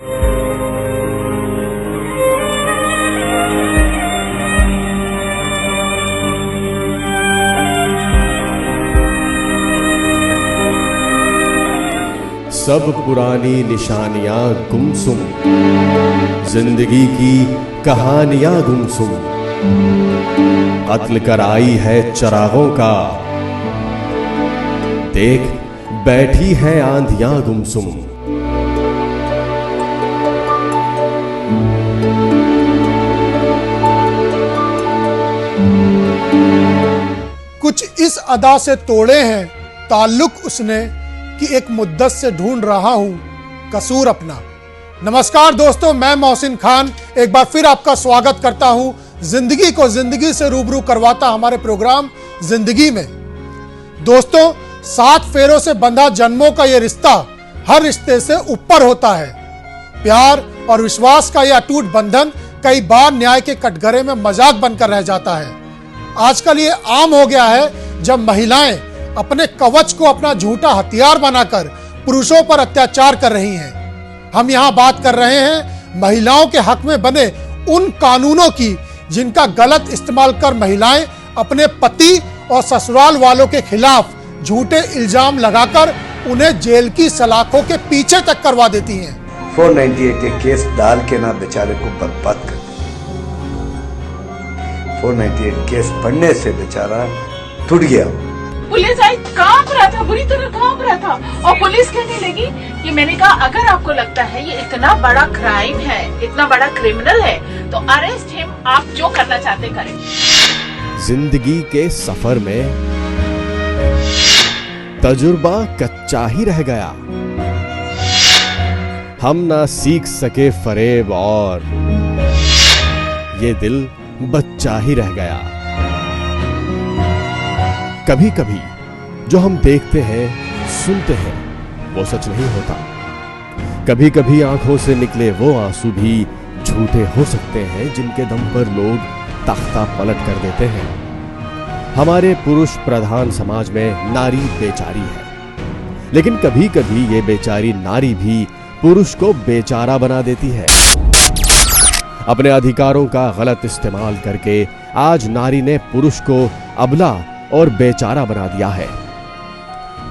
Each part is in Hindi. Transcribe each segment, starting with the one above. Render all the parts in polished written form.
सब पुरानी निशानियां गुमसुम, जिंदगी की कहानियां गुमसुम, कत्ल कर आई है चरागों का, देख बैठी है आंधियां गुमसुम। कुछ इस अदा से तोड़े हैं ताल्लुक उसने कि एक मुद्दत से ढूंढ रहा हूं कसूर अपना। नमस्कार दोस्तों, मैं मोहसिन खान एक बार फिर आपका स्वागत करता हूं जिंदगी को जिंदगी से रूबरू करवाता हमारे प्रोग्राम जिंदगी में। दोस्तों, 7 फेरों से बंधा जन्मों का यह रिश्ता हर रिश्ते से ऊपर होता है। प्यार और विश्वास का यह अटूट बंधन कई बार न्याय के कटघरे में मजाक बनकर रह जाता है। आजकल ये आम हो गया है जब महिलाएं अपने कवच को अपना झूठा हथियार बनाकर पुरुषों पर अत्याचार कर रही हैं। हम यहां बात कर रहे हैं महिलाओं के हक में बने उन कानूनों की जिनका गलत इस्तेमाल कर महिलाएं अपने पति और ससुराल वालों के खिलाफ झूठे इल्जाम लगाकर उन्हें जेल की सलाखों के पीछे तक करवा देती हैं। 498 के केस डाल के ना बेचारे को बर्बाद कर दिया। 498 केस पढ़ने से बेचारा टूट गया। पुलिस आई, कांप रहा था, बुरी तरह कांप रहा था और पुलिस कहने लगी कि मैंने कहा अगर आपको लगता है ये इतना बड़ा क्राइम है, इतना बड़ा क्रिमिनल है तो अरेस्ट हिम, आप जो करना चाहते करें। जिंदगी के सफर में तजुर्बा कच्चा ही रह गया, हम ना सीख सके फरेब और ये दिल बच्चा ही रह गया। कभी कभी जो हम देखते हैं सुनते हैं वो सच नहीं होता। कभी कभी आंखों से निकले वो आंसू भी झूठे हो सकते हैं जिनके दम पर लोग तख्ता पलट कर देते हैं। हमारे पुरुष प्रधान समाज में नारी बेचारी है, लेकिन कभी कभी ये बेचारी नारी भी पुरुष को बेचारा बना देती है। अपने अधिकारों का गलत इस्तेमाल करके आज नारी ने पुरुष को अबला और बेचारा बना दिया है।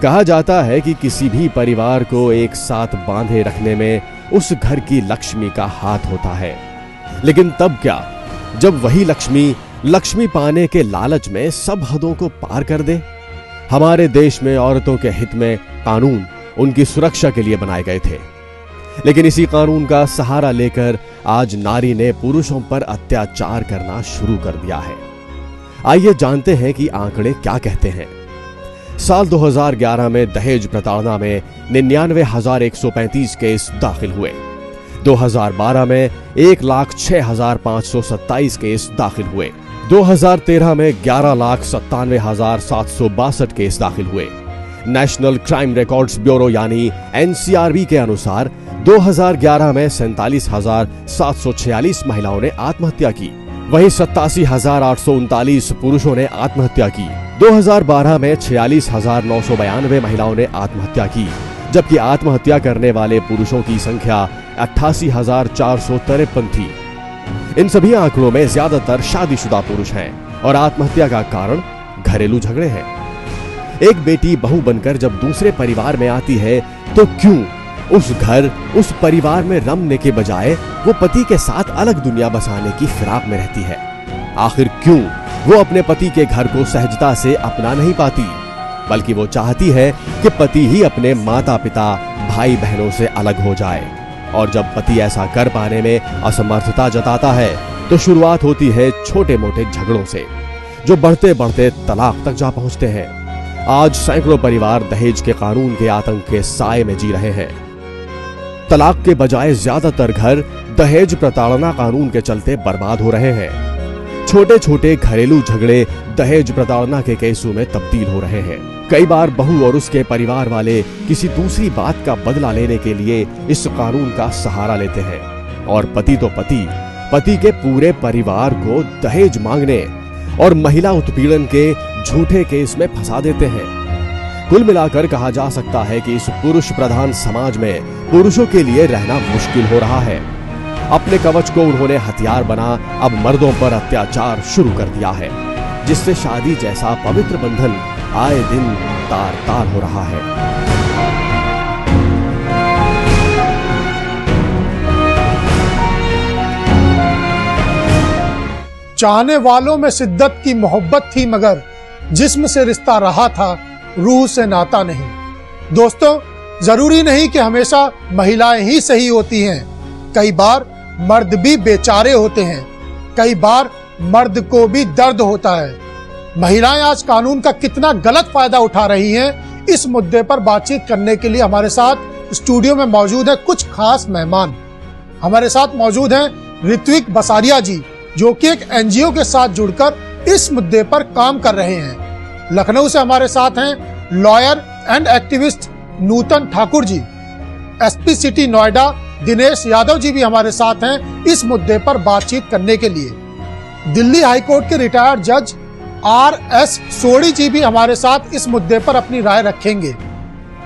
कहा जाता है कि किसी भी परिवार को एक साथ बांधे रखने में उस घर की लक्ष्मी का हाथ होता है, लेकिन तब क्या जब वही लक्ष्मी पाने के लालच में सब हदों को पार कर दे। हमारे देश में औरतों के हित में कानून उनकी सुरक्षा के लिए बनाए गए थे, लेकिन इसी कानून का सहारा लेकर आज नारी ने पुरुषों पर अत्याचार करना शुरू कर दिया है। आइए जानते हैं कि आंकड़े क्या कहते हैं। साल 2011 में दहेज प्रताड़ना में 99,135 केस दाखिल हुए। 2012 में 1,06,527 केस दाखिल हुए। 2013 में 11,97,762 केस दाखिल हुए। नेशनल क्राइम रिकॉर्ड्स ब्यूरो यानी NCRB के अनुसार 2011 में 47,746 महिलाओं ने आत्महत्या की, वहीं 87,839 पुरुषों ने आत्महत्या की। 2012 में 46,992 महिलाओं ने आत्महत्या की, जबकि आत्महत्या करने वाले पुरुषों की संख्या 88,453 थी। इन सभी आंकड़ों में ज्यादातर शादीशुदा पुरुष हैं और आत्महत्या का कारण घरेलू झगड़े हैं। एक बेटी बहू बनकर जब दूसरे परिवार में आती है तो क्यों उस परिवार में रमने के बजाय वो पति के साथ अलग दुनिया बसाने की फिराक में रहती है? आखिर क्यों वो अपने पति के घर को सहजता से अपना नहीं पाती, बल्कि वो चाहती है कि पति ही अपने माता पिता भाई बहनों से अलग हो जाए। और जब पति ऐसा कर पाने में असमर्थता जताता है तो शुरुआत होती है छोटे मोटे झगड़ों से, जो बढ़ते बढ़ते तलाक तक जा पहुंचते हैं। आज सैकड़ों परिवार दहेज के कानून के आतंक के साए में जी रहे हैं। तलाक के बजाय ज्यादातर घर दहेज प्रताड़ना कानून के चलते बर्बाद हो रहे हैं। छोटे छोटे घरेलू झगड़े दहेज प्रताड़ना के केसों में तब्दील हो रहे हैं। कई बार बहू और उसके परिवार वाले किसी दूसरी बात का बदला लेने के लिए इस कानून का सहारा लेते हैं, और पति तो पति के पूरे परिवार को दहेज मांगने और महिला उत्पीड़न के झूठे केस में फंसा देते हैं। कुल मिलाकर कहा जा सकता है कि इस पुरुष प्रधान समाज में पुरुषों के लिए रहना मुश्किल हो रहा है। अपने कवच को उन्होंने हथियार बना अब मर्दों पर अत्याचार शुरू कर दिया है, जिससे शादी जैसा पवित्र बंधन आए दिन तार तार हो रहा है। चाहने वालों में शिद्दत की मोहब्बत थी, मगर जिस्म से रिश्ता रहा था, रूह से नाता नहीं। दोस्तों, जरूरी नहीं कि हमेशा महिलाएं ही सही होती हैं। कई बार मर्द भी बेचारे होते हैं। कई बार मर्द को भी दर्द होता है। महिलाएं आज कानून का कितना गलत फायदा उठा रही हैं, इस मुद्दे पर बातचीत करने के लिए हमारे साथ स्टूडियो में मौजूद है कुछ खास मेहमान। हमारे साथ मौजूद हैं ऋत्विक बसारिया जी, जो कि एक एनजीओ के साथ जुड़कर इस मुद्दे पर काम कर रहे हैं। लखनऊ से हमारे साथ हैं lawyer and activist Nutan Thakur ji. SP city Noida Dinesh Yadav ji भी हमारे साथ हैं इस मुद्दे पर बातचीत करने के लिए। दिल्ली हाईकोर्ट के रिटायर्ड जज RS सोडी जी भी हमारे साथ इस मुद्दे पर अपनी राय रखेंगे।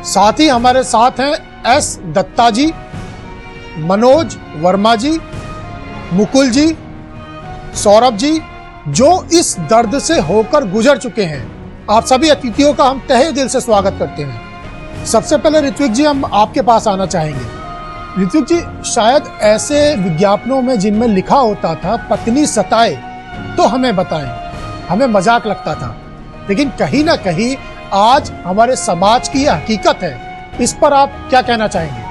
साथ ही हमारे साथ हैं S दत्ता जी, मनोज वर्मा जी, मुकुल जी, सौरभ जी, जो इस दर्द से होकर गुजर चुके हैं। आप सभी अतिथियों का हम तहे दिल से स्वागत करते हैं। सबसे पहले ऋत्विक जी, हम आपके पास आना चाहेंगे। ऋत्विक जी, शायद ऐसे विज्ञापनों में जिनमें लिखा होता था पत्नी सताए तो हमें बताएं, हमें मजाक लगता था, लेकिन कहीं ना कहीं आज हमारे समाज की यह हकीकत है। इस पर आप क्या कहना चाहेंगे?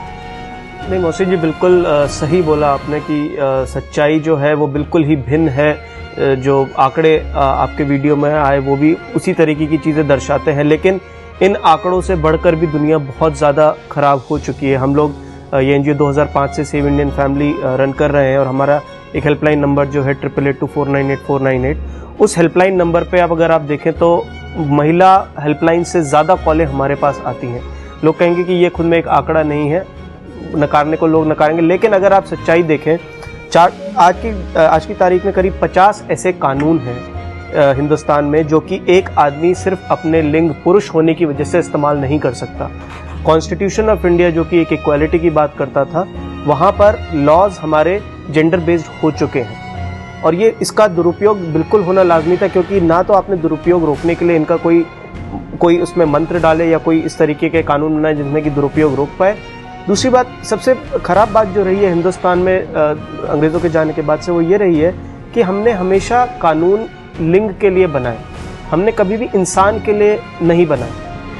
नहीं मौसी जी, बिल्कुल सही बोला आपने कि सच्चाई जो है वो बिल्कुल ही भिन्न है। जो आंकड़े आपके वीडियो में आए वो भी उसी तरीके की चीज़ें दर्शाते हैं, लेकिन इन आंकड़ों से बढ़कर भी दुनिया बहुत ज़्यादा खराब हो चुकी है। हम लोग ये एनजीओ 2005 से सेव इंडियन फैमिली रन कर रहे हैं और हमारा एक हेल्पलाइन नंबर जो है 8882498498, उस हेल्पलाइन नंबर पे आप अगर आप देखें तो महिला हेल्पलाइन से ज़्यादा कॉलें हमारे पास आती हैं। लोग कहेंगे कि ये खुद में एक आंकड़ा नहीं है, नकारने को लोग नकारेंगे, लेकिन अगर आप सच्चाई देखें, आज की तारीख में करीब 50 ऐसे कानून हैं हिंदुस्तान में जो कि एक आदमी सिर्फ अपने लिंग पुरुष होने की वजह से इस्तेमाल नहीं कर सकता। कॉन्स्टिट्यूशन ऑफ इंडिया जो कि एक इक्वालिटी की बात करता था, वहाँ पर लॉज हमारे जेंडर बेस्ड हो चुके हैं और ये इसका दुरुपयोग बिल्कुल होना लाजमी था, क्योंकि ना तो आपने दुरुपयोग रोकने के लिए इनका कोई उसमें मंत्र डाले या कोई इस तरीके के कानून बनाए जिसमें कि दुरुपयोग रोक पाए। दूसरी बात, सबसे खराब बात जो रही है हिंदुस्तान में अंग्रेज़ों के जाने के बाद से, वो ये रही है कि हमने हमेशा कानून लिंग के लिए बनाए, हमने कभी भी इंसान के लिए नहीं बनाए,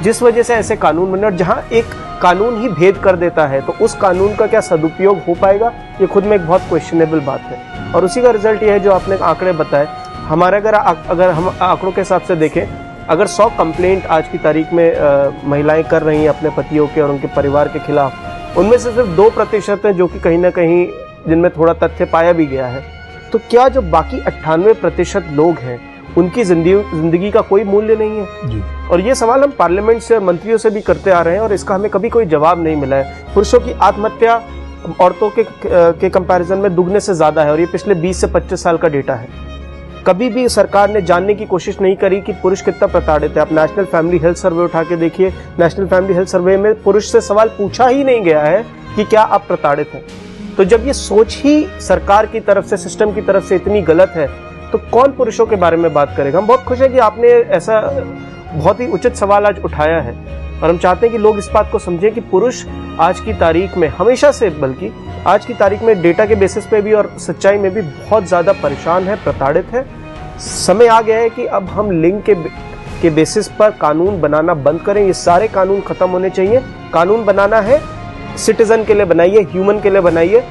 जिस वजह से ऐसे कानून बने। और जहाँ एक कानून ही भेद कर देता है तो उस कानून का क्या सदुपयोग हो पाएगा, ये खुद में एक बहुत क्वेश्चनेबल बात है। और उसी का रिजल्ट ये है जो आपने आंकड़े बताए। हमारे अगर हम आंकड़ों के हिसाब से देखें, अगर 100 कंप्लेंट आज की तारीख में महिलाएं कर रही हैं अपने पतियों के और उनके परिवार के खिलाफ, उनमें से सिर्फ 2% हैं जो कि कहीं ना कहीं जिनमें थोड़ा तथ्य पाया भी गया है। तो क्या जो बाकी 98% लोग हैं उनकी जिंदगी का कोई मूल्य नहीं है जी। और ये सवाल हम पार्लियामेंट से और मंत्रियों से भी करते आ रहे हैं और इसका हमें कभी कोई जवाब नहीं मिला है। पुरुषों की आत्महत्या औरतों के कंपैरिजन में दुगने से ज्यादा है और ये पिछले 20 से 25 साल का डेटा है। कभी भी सरकार ने जानने की कोशिश नहीं करी कि पुरुष कितना प्रताड़ित है। आप नेशनल फैमिली हेल्थ सर्वे उठा के देखिए, नेशनल फैमिली हेल्थ सर्वे में पुरुष से सवाल पूछा ही नहीं गया है कि क्या आप प्रताड़ित हैं। तो जब ये सोच ही सरकार की तरफ से, सिस्टम की तरफ से इतनी गलत है, तो कौन पुरुषों के बारे में बात करेगा। हम बहुत खुश हैं कि आपने ऐसा बहुत ही उचित सवाल आज उठाया है और हम चाहते हैं कि लोग इस बात को समझें कि पुरुष आज की तारीख में, हमेशा से बल्कि आज की तारीख में डेटा के बेसिस पे भी और सच्चाई में भी बहुत ज़्यादा परेशान है, प्रताड़ित है। समय आ गया है कि अब हम लिंग के बेसिस पर कानून बनाना बंद करें। ये सारे कानून खत्म होने चाहिए। कानून बनाना है सिटीजन के लिए बनाइए, ह्यूमन के लिए बनाइए,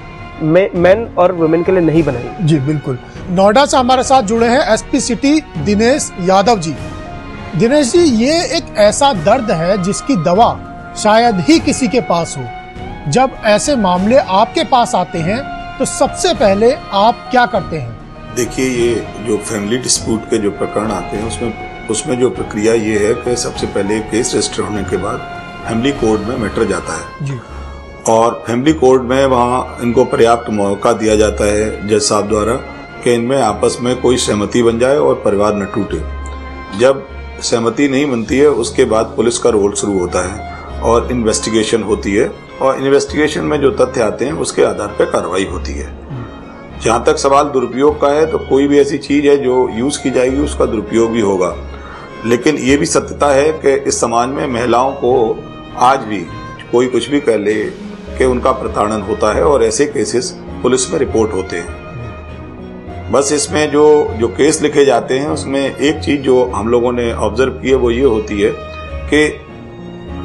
मेन और वुमेन के लिए नहीं बनाइए। जी बिल्कुल। नोएडा से हमारे साथ जुड़े हैं एसपी सिटी दिनेश यादव जी। दिनेश जी, ये एक ऐसा दर्द है जिसकी दवा शायद ही किसी के पास हो। जब ऐसे मामले आपके पास आते हैं तो सबसे पहले आप क्या करते हैं? देखिए, ये जो फैमिली डिस्प्यूट के जो प्रकरण आते हैं उसमें जो प्रक्रिया ये है कि सबसे पहले केस रजिस्टर होने के बाद फैमिली कोर्ट में मैटर जाता है जी। और फैमिली कोर्ट में वहाँ इनको पर्याप्त मौका दिया जाता है जज साहब द्वारा कि इनमें आपस में कोई सहमति बन जाए और परिवार न टूटे। जब सहमति नहीं बनती है उसके बाद पुलिस का रोल शुरू होता है और इन्वेस्टिगेशन होती है, और इन्वेस्टिगेशन में जो तथ्य आते हैं उसके आधार पर कार्रवाई होती है। जहाँ तक सवाल दुरुपयोग का है, तो कोई भी ऐसी चीज है जो यूज की जाएगी उसका दुरुपयोग भी होगा, लेकिन ये भी सत्यता है कि इस समाज में महिलाओं को आज भी कोई कुछ भी कह ले कि उनका प्रताड़न होता है, और ऐसे केसेस पुलिस में रिपोर्ट होते हैं। बस इसमें जो केस लिखे जाते हैं उसमें एक चीज जो हम लोगों ने ऑब्जर्व की है वो ये होती है कि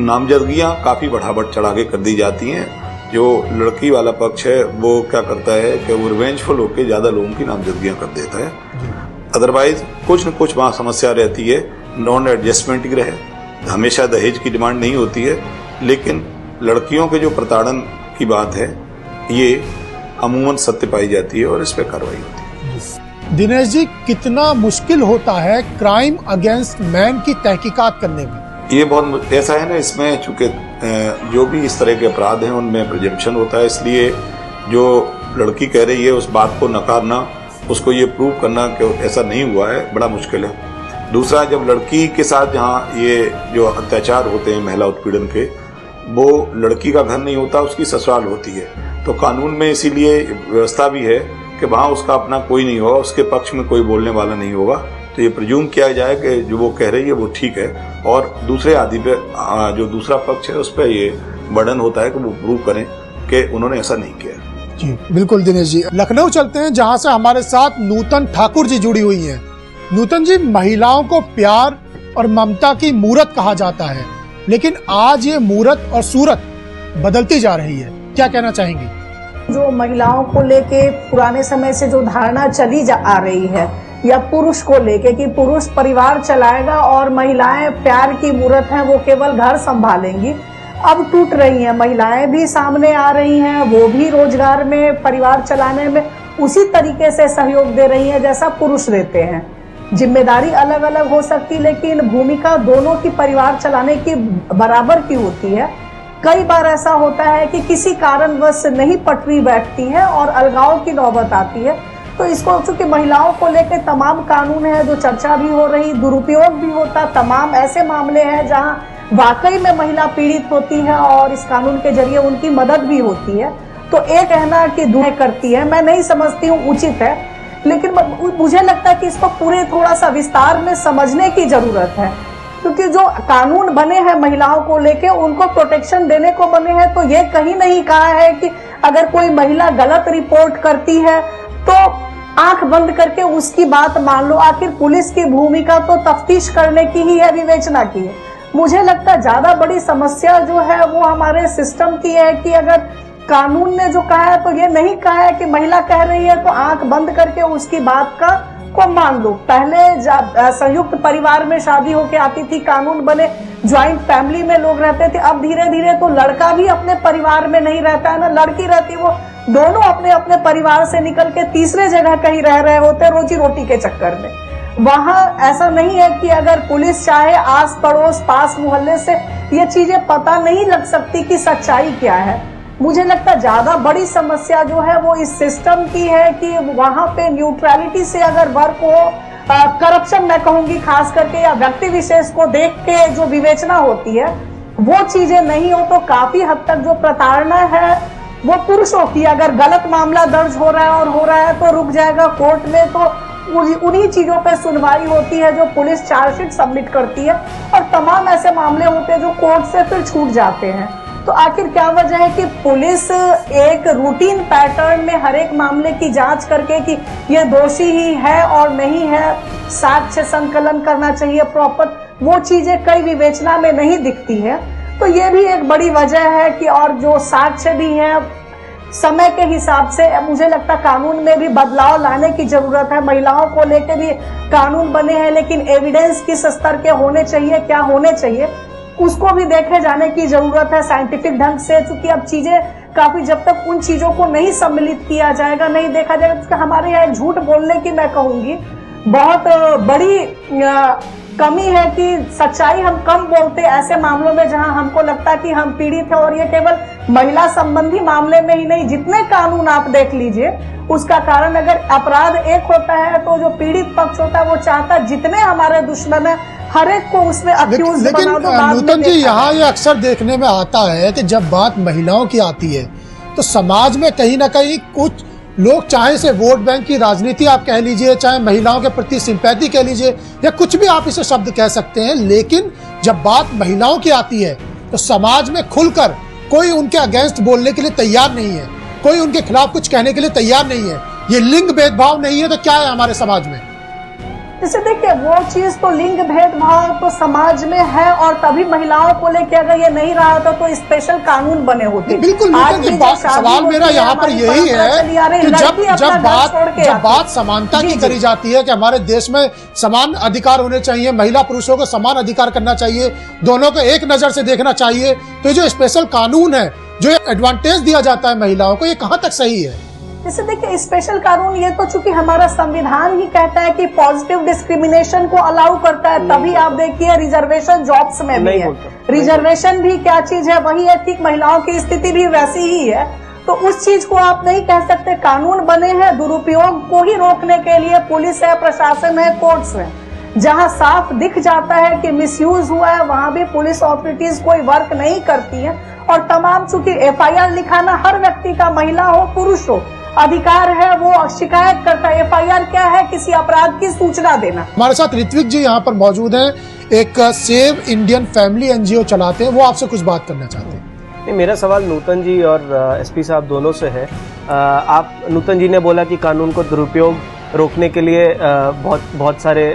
नामजदगियां काफी बढ़ा चढ़ा के कर दी जाती हैं। जो लड़की वाला पक्ष है वो क्या करता है कि वो रिवेंजफुल होकर ज्यादा लोगों की नामजदगियां कर देता है। अदरवाइज कुछ न कुछ वहां समस्या रहती है, नॉन एडजस्टमेंट की रहे, हमेशा दहेज की डिमांड नहीं होती है, लेकिन लड़कियों के जो प्रताड़न की बात है ये अमूमन सत्य पाई जाती है और इस पर कार्रवाई होती है। दिनेश जी, कितना मुश्किल होता है क्राइम अगेंस्ट मैन की तहकीकात करने में? ये बहुत ऐसा है ना, इसमें चूंकि जो भी इस तरह के अपराध हैं उनमें प्रिजम्पशन होता है, इसलिए जो लड़की कह रही है उस बात को नकारना, उसको ये प्रूव करना कि ऐसा नहीं हुआ है, बड़ा मुश्किल है। दूसरा, जब लड़की के साथ जहाँ ये जो अत्याचार होते हैं महिला उत्पीड़न के, वो लड़की का घर नहीं होता, उसकी ससुराल होती है, तो कानून में इसीलिए व्यवस्था भी है कि वहाँ उसका अपना कोई नहीं होगा, उसके पक्ष में कोई बोलने वाला नहीं होगा, तो ये प्रिज्यूम किया जाए कि जो वो कह रही है वो ठीक है, और दूसरे आदमी पे जो दूसरा पक्ष है उस पर ये बर्डन होता है कि वो प्रूव करें कि उन्होंने ऐसा नहीं किया। जी बिल्कुल दिनेश जी, लखनऊ चलते हैं जहां से हमारे साथ नूतन ठाकुर जी जुड़ी हुई हैं। नूतन जी, महिलाओं को प्यार और ममता की मूरत कहा जाता है, लेकिन आज ये मूरत और सूरत बदलती जा रही है, क्या कहना चाहेंगी? जो महिलाओं को लेके पुराने समय से जो धारणा चली आ रही है, या पुरुष को लेके कि पुरुष परिवार चलाएगा और महिलाएं प्यार की मूरत हैं, वो केवल घर संभालेंगी, अब टूट रही हैं। महिलाएं भी सामने आ रही हैं, वो भी रोजगार में, परिवार चलाने में उसी तरीके से सहयोग दे रही हैं जैसा पुरुष देते हैं। जिम्मेदारी अलग अलग हो सकती, लेकिन भूमिका दोनों की परिवार चलाने की बराबर की होती है। कई बार ऐसा होता है कि किसी कारणवश नहीं पटरी बैठती है और अलगाव की नौबत आती है, तो इसको चूंकि महिलाओं को लेकर तमाम कानून है, जो चर्चा भी हो रही, दुरुपयोग भी होता, तमाम ऐसे मामले हैं जहां वाकई में महिला पीड़ित होती है और इस कानून के जरिए उनकी मदद भी होती है। तो एक कहना कि दुआ करती है, मैं नहीं समझती हूँ उचित है, लेकिन मुझे लगता है कि इसको पूरे थोड़ा सा विस्तार में समझने की जरूरत है, क्योंकि जो कानून बने हैं महिलाओं को लेके उनको प्रोटेक्शन देने को बने हैं। तो ये कहीं नहीं कहा है कि अगर कोई महिला गलत रिपोर्ट करती है तो आंख बंद करके उसकी बात मान लो। आखिर पुलिस की भूमिका तो तफ्तीश करने की ही है, विवेचना की है। मुझे लगता है ज्यादा बड़ी समस्या जो है वो हमारे सिस्टम की है कि अगर कानून ने जो कहा है तो ये नहीं कहा है कि महिला कह रही है तो आंख बंद करके उसकी बात को मान लो। पहले संयुक्त परिवार में शादी होके आती थी, कानून बने, ज्वाइंट फैमिली में लोग रहते थे। अब धीरे धीरे तो लड़का भी अपने परिवार में नहीं रहता है ना लड़की रहती, वो दोनों अपने अपने परिवार से निकल के तीसरे जगह कहीं रह रहे होते रोजी रोटी के चक्कर में। वहां ऐसा नहीं है कि अगर पुलिस चाहे आस पड़ोस पास मोहल्ले से ये चीजें पता नहीं लग सकती कि सच्चाई क्या है। मुझे लगता है ज्यादा बड़ी समस्या जो है वो इस सिस्टम की है कि वहां पे न्यूट्रलिटी से अगर वर्क हो, करप्शन मैं कहूंगी खास करके, या व्यक्ति विशेष को देख के जो विवेचना होती है वो चीजें नहीं हो तो काफी हद तक जो प्रताड़ना है वो पुरुषों की, अगर गलत मामला दर्ज हो रहा है तो रुक जाएगा कोर्ट में, तो उन्हीं चीजों पे सुनवाई होती है जो पुलिस चार्जशीट सबमिट करती है, और तमाम ऐसे मामले होते हैं जो कोर्ट से फिर छूट जाते हैं। तो आखिर क्या वजह है कि पुलिस एक रूटीन पैटर्न में हर एक मामले की जांच करके कि ये दोषी ही है और नहीं है, साक्ष्य संकलन करना चाहिए प्रॉपर, वो चीजें कई विवेचना में नहीं दिखती है। तो ये भी एक बड़ी वजह है कि, और जो साक्ष्य भी है समय के हिसाब से मुझे लगता है कानून में भी बदलाव लाने की जरूरत है। महिलाओं को लेकर भी कानून बने हैं, लेकिन एविडेंस किस स्तर के होने चाहिए, क्या होने चाहिए, उसको भी देखे जाने की जरूरत है साइंटिफिक ढंग से। क्योंकि अब चीजें काफी, जब तक उन चीजों को नहीं सम्मिलित किया जाएगा, नहीं देखा जाएगा, तो हमारे यहाँ झूठ बोलने की मैं कहूंगी बहुत बड़ी कमी है कि सच्चाई हम कम बोलते ऐसे मामलों में जहां हमको लगता है कि हम पीड़ित हैं। और ये केवल महिला संबंधी मामले में ही नहीं, जितने कानून आप देख लीजिए उसका कारण, अगर अपराध एक होता है तो जो पीड़ित पक्ष होता है वो चाहता है जितने हमारे दुश्मन है हर एक को उसमें अक्यूज बना दो। लेकिन नूतन जी, यहाँ ये अक्सर देखने में आता है कि जब बात महिलाओं की आती है तो समाज में कहीं ना कहीं कुछ लोग, चाहे से वोट बैंक की राजनीति आप कह लीजिए, चाहे महिलाओं के प्रति सिंपैथी कह लीजिए, या कुछ भी आप इसे शब्द कह सकते हैं, लेकिन जब बात महिलाओं की आती है तो समाज में खुलकर कोई उनके अगेंस्ट बोलने के लिए तैयार नहीं है, कोई उनके खिलाफ कुछ कहने के लिए तैयार नहीं है। ये लिंग भेदभाव नहीं है तो क्या है हमारे समाज में? जैसे देखिए, वो चीज तो लिंग भेदभाव तो समाज में है, और तभी महिलाओं को लेकर अगर ये नहीं रहा था तो स्पेशल कानून बने होते। बिल्कुल, सवाल मेरा यहाँ पर यही है कि जब बात समानता की करी जाती है कि हमारे देश में समान अधिकार होने चाहिए, महिला पुरुषों को समान अधिकार करना चाहिए, दोनों को एक नजर से देखना चाहिए, तो जो स्पेशल कानून है, जो एडवांटेज दिया जाता है महिलाओं को, ये कहाँ तक सही है? जैसे देखिए, स्पेशल कानून ये तो चूंकि हमारा संविधान ही कहता है कि पॉजिटिव डिस्क्रिमिनेशन को अलाउ करता है, तभी आप देखिए रिजर्वेशन जॉब्स में भी है। रिजर्वेशन भी क्या चीज है, वही है, ठीक महिलाओं की स्थिति भी वैसी ही है। तो उस चीज को आप नहीं कह सकते। कानून बने हैं दुरुपयोग को ही रोकने के लिए, पुलिस है, प्रशासन है, कोर्ट्स है। जहां साफ दिख जाता है कि मिसयूज हुआ है, वहां भी पुलिस ऑथोरिटीज कोई वर्क नहीं करती है। और तमाम, चूंकि FIR लिखाना हर व्यक्ति का, महिला हो पुरुष हो, अधिकार है, वो शिकायत करता है। FIR क्या है? किसी अपराध की सूचना देना। हमारे साथ ऋत्विक जी यहाँ पर मौजूद हैं, एक सेव इंडियन फैमिली NGO चलाते हैं, वो आपसे कुछ बात करना चाहते हैं। मेरा सवाल नूतन जी और SP साहब दोनों से है। आप, नूतन जी ने बोला कि कानून को दुरुपयोग रोकने के लिए बहुत सारे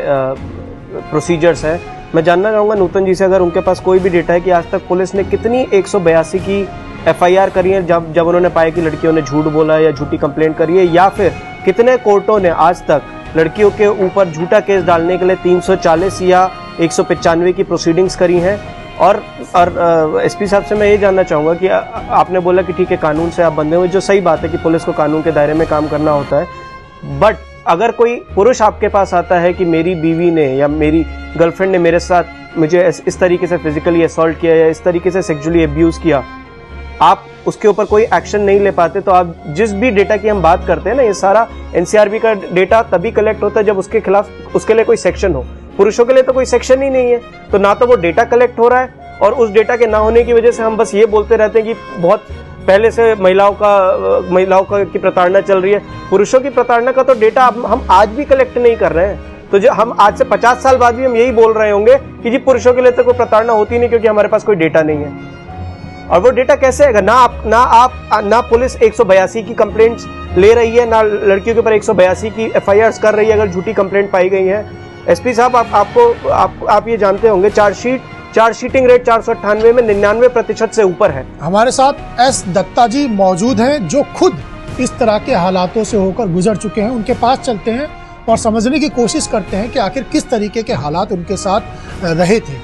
प्रोसीजर्स हैं। मैं जानना चाहूँगा नूतन जी से, अगर उनके पास कोई भी डेटा है कि आज तक पुलिस ने कितनी 182 की FIR करी है जब उन्होंने पाया कि लड़कियों ने झूठ बोला या झूठी कंप्लेंट करी है, या फिर कितने कोर्टों ने आज तक लड़कियों के ऊपर झूठा केस डालने के लिए 340 या 195 की प्रोसीडिंग्स करी हैं। और SP साहब से मैं ये जानना चाहूँगा कि आपने बोला कि ठीक है कानून से आप बंधे हुए, जो सही बात है कि पुलिस को कानून के दायरे में काम करना होता है, बट अगर कोई पुरुष आपके पास आता है कि मेरी बीवी ने या मेरी गर्लफ्रेंड ने मेरे साथ मुझे इस तरीके से फिजिकली असॉल्ट किया या इस तरीके से सेक्सुअली अब्यूज किया, आप उसके ऊपर कोई एक्शन नहीं ले पाते, तो आप जिस भी डेटा की हम बात करते हैं ना, ये सारा NCRB का डेटा तभी कलेक्ट होता है जब उसके खिलाफ उसके लिए कोई सेक्शन हो। पुरुषों के लिए तो कोई सेक्शन ही नहीं है, तो ना तो वो डेटा कलेक्ट हो रहा है, और उस डेटा के ना होने की वजह से हम बस ये बोलते रहते हैं कि बहुत पहले से महिलाओं का की प्रताड़ना चल रही है। पुरुषों की प्रताड़ना का तो डेटा हम आज भी कलेक्ट नहीं कर रहे हैं, तो जो हम आज से 50 साल बाद भी हम यही बोल रहे होंगे कि जी पुरुषों के लिए तो कोई प्रताड़ना होती नहीं, क्योंकि हमारे पास कोई डेटा नहीं है। और वो डेटा कैसे आएगा? ना पुलिस 182 की कंप्लेंट्स ले रही है, ना लड़कियों के ऊपर 182 की FIRs कर रही है अगर झूठी कंप्लेंट पाई गई है। SP साहब, आप ये जानते होंगे, चार्जशीटिंग रेट 498 में 99% से ऊपर है। हमारे साथ S दत्ता जी मौजूद हैं, जो खुद इस तरह के हालातों से होकर गुजर चुके हैं। उनके पास चलते हैं और समझने की कोशिश करते हैं कि आखिर किस तरीके के हालात उनके साथ रहे थे।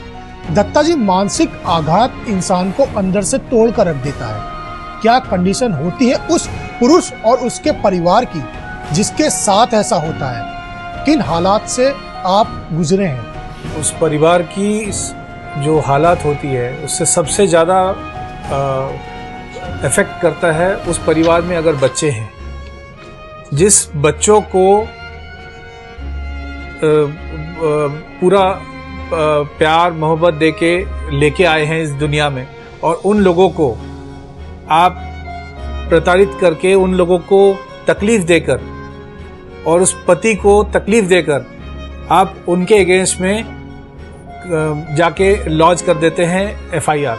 दत्ता जी, मानसिक आघात इंसान को अंदर से तोड़ कर रख देता है। क्या कंडीशन होती है उस पुरुष और उसके परिवार की जिसके साथ ऐसा होता है? किन हालात से आप गुजरे हैं? उस परिवार की जो हालात होती है उससे सबसे ज़्यादा इफेक्ट करता है उस परिवार में अगर बच्चे हैं, जिस बच्चों को पूरा प्यार मोहब्बत देके लेके आए हैं इस दुनिया में, और उन लोगों को आप प्रताड़ित करके, उन लोगों को तकलीफ देकर और उस पति को तकलीफ देकर आप उनके अगेंस्ट में जाके लॉन्च कर देते हैं FIR,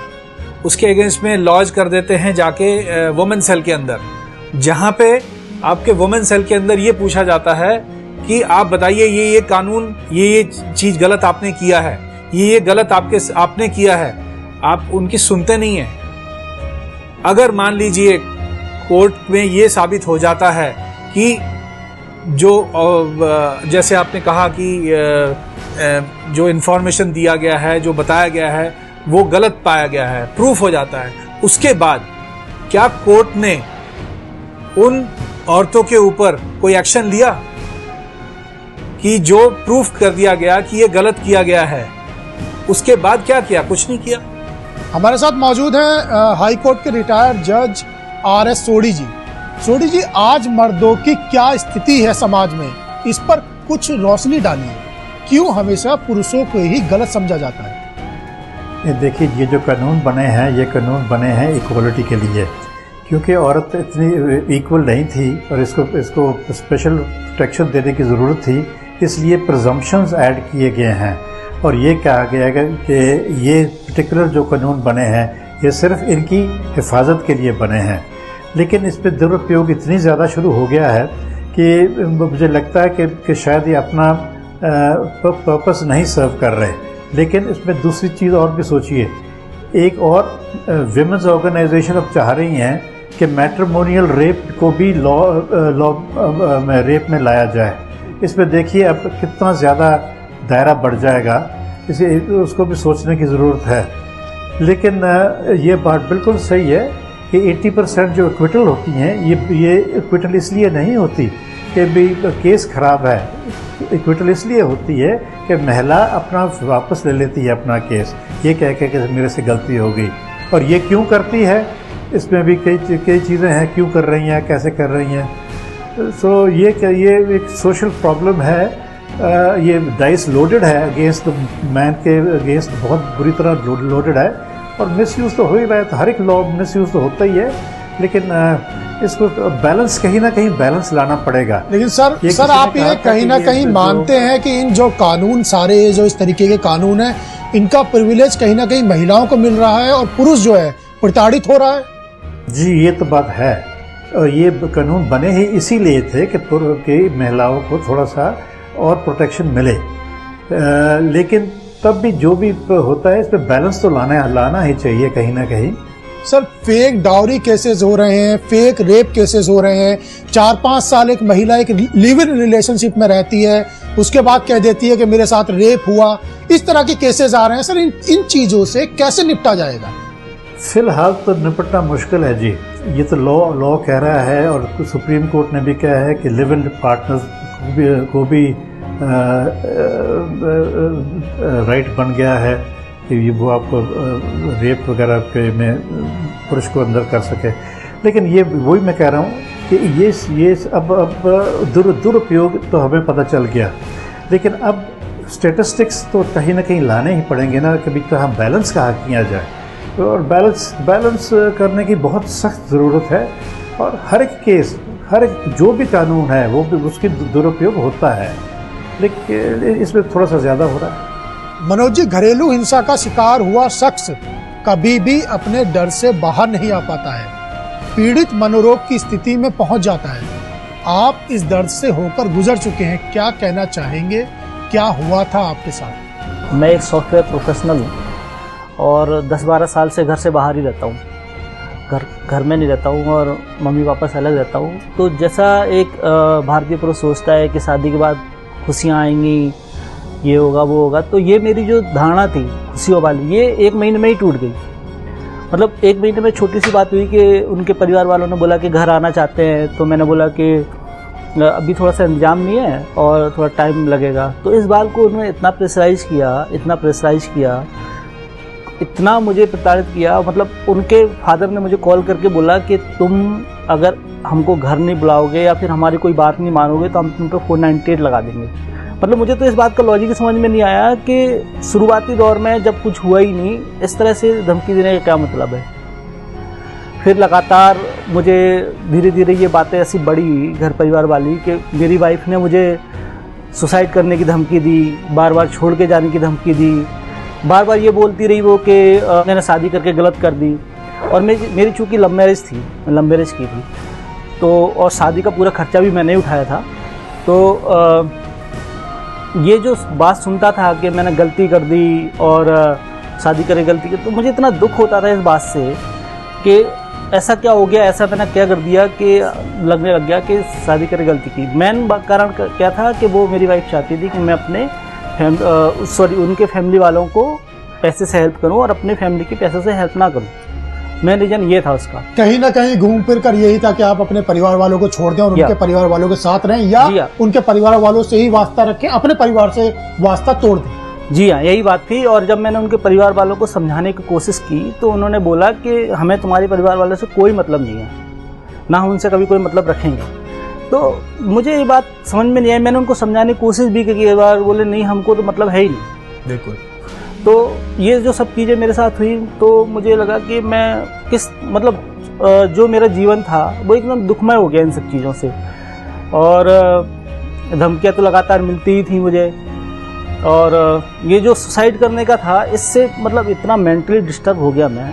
उसके अगेंस्ट में लॉन्च कर देते हैं जाके वुमेन सेल के अंदर, जहाँ पे आपके वुमेन सेल के अंदर ये पूछा जाता है कि आप बताइए ये कानून, ये चीज गलत आपने किया है, ये गलत आपने किया है। आप उनकी सुनते नहीं हैं। अगर मान लीजिए कोर्ट में ये साबित हो जाता है कि जो जैसे आपने कहा कि जो इन्फॉर्मेशन दिया गया है, जो बताया गया है, वो गलत पाया गया है, प्रूफ हो जाता है, उसके बाद क्या कोर्ट ने उन औरतों के ऊपर कोई एक्शन लिया कि जो प्रूफ कर दिया गया कि ये गलत किया गया है? उसके बाद क्या किया? कुछ नहीं किया। हमारे साथ मौजूद हैं हाई कोर्ट के रिटायर्ड जज RS सोडी जी। सोडी जी, आज मर्दों की क्या स्थिति है समाज में, इस पर कुछ रोशनी डालिए। क्यों हमेशा पुरुषों को ही गलत समझा जाता है? ये देखिए, ये जो कानून बने हैं, ये कानून बने हैं इक्वलिटी के लिए, क्योंकि औरत इतनी इक्वल नहीं थी और इसको स्पेशल प्रोटेक्शन देने की ज़रूरत थी, इसलिए प्रजम्पशंस ऐड किए गए हैं और ये कहा गया है कि ये पर्टिकुलर जो कानून बने हैं ये सिर्फ इनकी हिफाजत के लिए बने हैं। लेकिन इस पर दुरुपयोग इतनी ज़्यादा शुरू हो गया है कि मुझे लगता है कि शायद ये अपना पर्पस नहीं सर्व कर रहे। लेकिन इसमें दूसरी चीज़ और भी सोचिए, एक और विमेंस ऑर्गेनाइजेशन अब चाह रही हैं कि मैट्रिमोनियल रेप को भी लॉ में रेप में लाया जाए। इसमें देखिए अब कितना ज़्यादा दायरा बढ़ जाएगा, इसे उसको भी सोचने की ज़रूरत है। लेकिन ये बात बिल्कुल सही है कि 80% जो एक्विटल होती हैं ये एक्विटल इसलिए नहीं होती कि भी केस ख़राब है, एक्विटल इसलिए होती है कि महिला अपना वापस ले लेती है अपना केस, ये कह के कि मेरे से गलती हो गई। और ये क्यों करती है, इसमें भी कई चीज़ें हैं, क्यों कर रही हैं, कैसे कर रही हैं। सो ये एक सोशल प्रॉब्लम है। ये डाइस लोडेड है अगेंस्ट मैन के अगेंस्ट, बहुत बुरी तरह लोडेड है और मिसयूज़ तो हो ही रहा है। तो हर एक लॉ मिसयूज़ तो होता ही है, लेकिन इसको बैलेंस कहीं ना कहीं बैलेंस लाना पड़ेगा। लेकिन सर आप ये कहीं ना कहीं मानते हैं कि इन जो कानून, सारे जो इस तरीके के कानून हैं, इनका प्रिविलेज कहीं ना कहीं महिलाओं को मिल रहा है और पुरुष जो है प्रताड़ित हो रहा है? जी, ये तो बात है। और ये कानून बने ही इसीलिए थे कि महिलाओं को थोड़ा सा और प्रोटेक्शन मिले। लेकिन तब भी जो भी होता है इस पर बैलेंस तो लाना ही चाहिए कहीं ना कहीं। सर, फेक डाउरी केसेस हो रहे हैं, फेक रेप केसेस हो रहे हैं। 4-5 साल एक महिला एक लिव इन रिलेशनशिप में रहती है, उसके बाद कह देती है कि मेरे साथ रेप हुआ। इस तरह के केसेस आ रहे हैं। सर, इन चीज़ों से कैसे निपटा जाएगा? फिलहाल तो निपटना मुश्किल है जी। ये तो लॉ कह रहा है और सुप्रीम कोर्ट ने भी कहा है कि लिव इन पार्टनर्स को भी राइट बन गया है कि वो आपको रेप वगैरह के में पुरुष को अंदर कर सके। लेकिन ये वही मैं कह रहा हूँ कि ये अब दुरुपयोग तो हमें पता चल गया, लेकिन अब स्टेटिस्टिक्स तो कहीं ना कहीं लाने ही पड़ेंगे ना, कभी तो हम बैलेंस कहाँ किया जाए। और बैलेंस करने की बहुत सख्त ज़रूरत है। और हर एक केस, हर एक जो भी कानून है वो भी उसकी दुरुपयोग होता है, लेकिन इसमें थोड़ा सा ज़्यादा हो रहा है। मनोज जी, घरेलू हिंसा का शिकार हुआ शख्स कभी भी अपने डर से बाहर नहीं आ पाता है, पीड़ित मनोरोग की स्थिति में पहुंच जाता है। आप इस दर्द से होकर गुजर चुके हैं, क्या कहना चाहेंगे? क्या हुआ था आपके साथ? मैं एक सॉफ्टवेयर प्रोफेशनल हूँ और 10-12 साल से घर से बाहर ही रहता हूँ। घर में नहीं रहता हूँ और मम्मी पापा से अलग रहता हूँ। तो जैसा एक भारतीय पुरुष सोचता है कि शादी के बाद खुशियाँ आएंगी, ये होगा वो होगा, तो ये मेरी जो धारणा थी खुशियों वाली, ये 1 महीने में ही टूट गई। मतलब 1 महीने में छोटी सी बात हुई कि उनके परिवार वालों ने बोला कि घर आना चाहते हैं, तो मैंने बोला कि अभी थोड़ा सा इंतजाम नहीं है और थोड़ा टाइम लगेगा। तो इस बात को उन्होंने इतना प्रेशराइज़ किया, इतना मुझे प्रताड़ित किया। मतलब उनके फादर ने मुझे कॉल करके बोला कि तुम अगर हमको घर नहीं बुलाओगे या फिर हमारी कोई बात नहीं मानोगे तो हम तुम पे 498 लगा देंगे। मतलब मुझे तो इस बात का लॉजिक समझ में नहीं आया कि शुरुआती दौर में जब कुछ हुआ ही नहीं, इस तरह से धमकी देने का क्या मतलब है। फिर लगातार मुझे धीरे धीरे ये बातें ऐसी बढ़ी घर परिवार वाली कि मेरी वाइफ ने मुझे सुसाइड करने की धमकी दी, बार बार छोड़ के जाने की धमकी दी, बार बार ये बोलती रही वो कि मैंने शादी करके गलत कर दी। और मेरी चूँकि लव मैरिज थी, मैं लव मैरिज की थी, तो और शादी का पूरा खर्चा भी मैंने ही उठाया था। तो ये जो बात सुनता था कि मैंने गलती कर दी और शादी करके गलती की, तो मुझे इतना दुख होता था इस बात से कि ऐसा क्या हो गया, ऐसा मैंने क्या कर दिया कि लगने लग गया कि शादी करके गलती की। मेन कारण क्या था कि वो मेरी वाइफ चाहती थी कि मैं अपने उनके फैमिली वालों को पैसे से हेल्प करूं और अपने फैमिली की पैसे से हेल्प ना करूं। मेन रीजन ये था उसका। कहीं ना कहीं घूम फिर कर यही था कि आप अपने परिवार वालों को छोड़ दें और उनके परिवार वालों के साथ रहें, या उनके परिवार वालों से ही वास्ता रखें, अपने परिवार से वास्ता तोड़ दें। जी हाँ, यही बात थी। और जब मैंने उनके परिवार वालों को समझाने की कोशिश की तो उन्होंने बोला कि हमें तुम्हारे परिवार वालों से कोई मतलब नहीं है, ना हम उनसे कभी कोई मतलब रखेंगे। तो मुझे ये बात समझ में नहीं आई। मैंने उनको समझाने की कोशिश भी की कई बार, बोले नहीं हमको तो मतलब है ही नहीं। बिल्कुल। तो ये जो सब चीज़ें मेरे साथ हुई तो मुझे लगा कि मैं किस मतलब जो मेरा जीवन था वो एकदम दुखमय हो गया इन सब चीज़ों से। और धमकियाँ तो लगातार मिलती ही थी मुझे। और ये जो सुसाइड करने का था, इससे मतलब इतना मेंटली डिस्टर्ब हो गया मैं,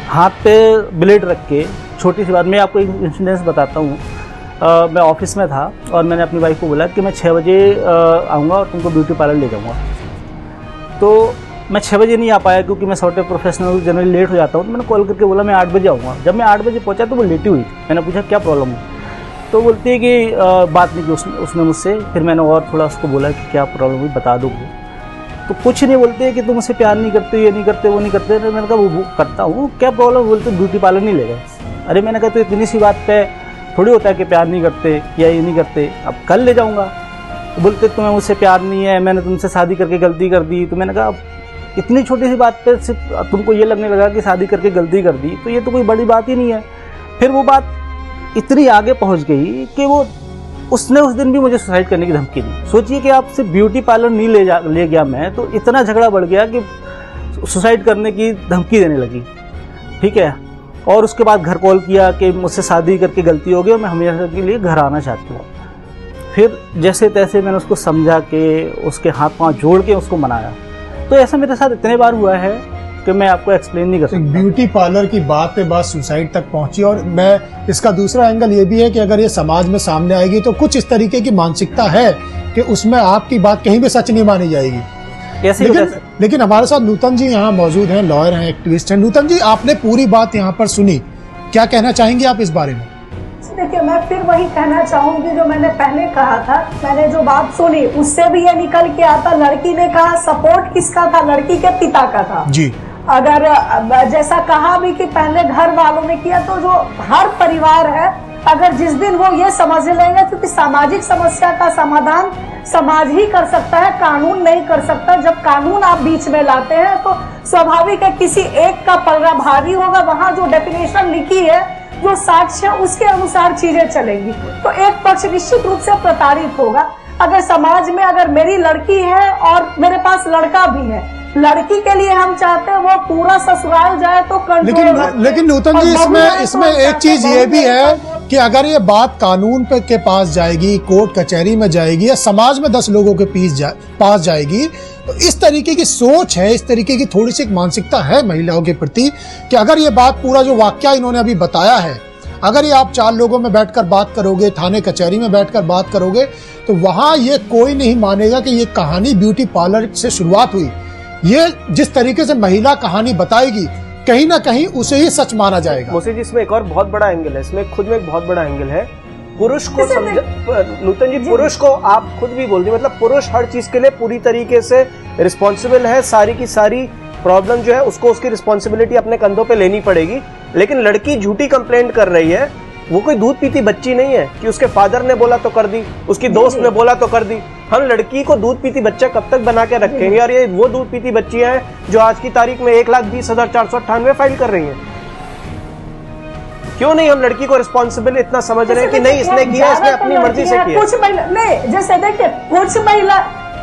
हाथ पे ब्लेड रख के। छोटी सी बात, मैं आपको एक इंसिडेंस बताता हूँ। मैं ऑफिस में था और मैंने अपनी वाइफ को बोला कि मैं 6 बजे आऊँगा और तुमको ब्यूटी पार्लर ले जाऊँगा। तो मैं 6 बजे नहीं आ पाया क्योंकि मैं सॉफ्टवेयर प्रोफेशनल जनरली लेट हो जाता हूँ। तो मैंने कॉल करके बोला मैं 8 बजे आऊँगा। जब मैं 8 बजे पहुँचा तो वो लेटी हुई। मैंने पूछा क्या प्रॉब्लम है, तो बोलती है कि बात नहीं की उसने मुझसे। फिर मैंने और थोड़ा उसको बोला कि क्या प्रॉब्लम हुई बता दोगे, तो कुछ नहीं बोलते कि तुम मुझसे प्यार नहीं करते, ये नहीं करते, वो नहीं करते। मैंने कहा वो करता हूँ, क्या प्रॉब्लम, बोलते ब्यूटी पार्लर नहीं ले गए। अरे मैंने कहा तो इतनी सी बात पे थोड़ी होता है कि प्यार नहीं करते या ये नहीं करते, अब कल ले जाऊँगा। तो बोलते तुम्हें मुझसे प्यार नहीं है, मैंने तुमसे शादी करके गलती कर दी। तो मैंने कहा इतनी छोटी सी बात पे सिर्फ तुमको ये लगने लगा कि शादी करके गलती कर दी, तो ये तो कोई बड़ी बात ही नहीं है। फिर वो बात इतनी आगे पहुंच गई कि उसने उस दिन भी मुझे सुसाइड करने की धमकी दी। सोचिए कि आप सिर्फ ब्यूटी पार्लर नहीं ले गया मैं, तो इतना झगड़ा बढ़ गया कि सुसाइड करने की धमकी देने लगी। ठीक है। और उसके बाद घर कॉल किया कि मुझसे शादी करके गलती हो गई और मैं हमेशा के लिए घर आना चाहती हूँ। फिर जैसे तैसे मैंने उसको समझा के उसके हाथ पांव जोड़ के उसको मनाया। तो ऐसा मेरे साथ इतने बार हुआ है कि मैं आपको एक्सप्लेन नहीं कर सकता। ब्यूटी पार्लर की बात पे बात सुसाइड तक पहुंची। और मैं इसका दूसरा एंगल ये भी है कि अगर ये समाज में सामने आएगी तो कुछ इस तरीके की मानसिकता है कि उसमें आपकी बात कहीं भी सच नहीं मानी जाएगी। लेकिन हमारे साथ नूतन जी यहाँ मौजूद हैं, लॉयर हैं, एक्टिविस्ट हैं। नूतन जी, आपने पूरी बात यहाँ पर सुनी, क्या कहना चाहेंगे आप इस बारे में? देखिए, मैं फिर वही कहना चाहूंगी जो मैंने पहले कहा था। मैंने जो बात सुनी उससे भी ये निकल के आता, लड़की ने कहा सपोर्ट किसका था, लड़की के पिता का था जी। अगर जैसा कहा भी कि पहले घर वालों ने किया, तो जो हर परिवार है अगर जिस दिन वो ये समझ लेंगे, क्योंकि सामाजिक समस्या का समाधान समाज ही कर सकता है, कानून नहीं कर सकता। जब कानून आप बीच में लाते हैं तो स्वाभाविक है किसी एक का पलड़ा भारी होगा। वहां जो डेफिनेशन लिखी है, जो साक्ष्य है, उसके अनुसार चीजें चलेंगी। तो एक पक्ष निश्चित रूप से प्रताड़ित होगा। अगर समाज में अगर मेरी लड़की है और मेरे पास लड़का भी है, लड़की के लिए हम चाहते हैं वो पूरा ससुराल जाए तो लेकिन नूतन जी, इसमें एक चीज ये भी है कि अगर ये बात कानून के पास जाएगी, कोर्ट कचहरी में जाएगी या समाज में 10 लोगों के पास जाएगी, तो इस तरीके की सोच है, इस तरीके की थोड़ी सी मानसिकता है महिलाओं के प्रति कि अगर ये बात पूरा जो वाकया इन्होंने अभी बताया है, अगर ये आप 4 लोगों में बैठकर बात करोगे, थाने कचहरी में बैठकर बात करोगे, तो वहां ये कोई नहीं मानेगा कि ये कहानी ब्यूटी पार्लर से शुरुआत हुई। ये जिस तरीके से महिला कहानी बताएगी, कहीं ना कहीं उसे ही सच माना जाएगा। मोसी जी, इसमें एक और बहुत बड़ा एंगल है, इसमें खुद में एक बहुत बड़ा एंगल है। पुरुष को नूतन जी, पुरुष को आप खुद भी बोल दी, मतलब पुरुष हर चीज के लिए पूरी तरीके से रिस्पॉन्सिबल है। सारी की सारी प्रॉब्लम जो है उसको उसकी रिस्पॉन्सिबिलिटी अपने कंधों पे लेनी पड़ेगी। लेकिन लड़की झूठी कंप्लेंट कर रही है, वो कोई दूध पीती बच्ची नहीं है कि उसके फादर ने बोला तो कर दी, उसकी दोस्त ने बोला तो कर दी। हम लड़की को दूध पीती बच्चा कब तक बना के रखेंगे? और ये वो दूध पीती बच्चियां हैं जो आज की तारीख में 1,20,498 फाइल कर रही हैं। क्यों नहीं हम लड़की को रिस्पॉन्सिबल इतना समझ रहे हैं कि नहीं इसने किया, इसने अपनी मर्जी से किया? कुछ महिला नहीं, जैसे देखिए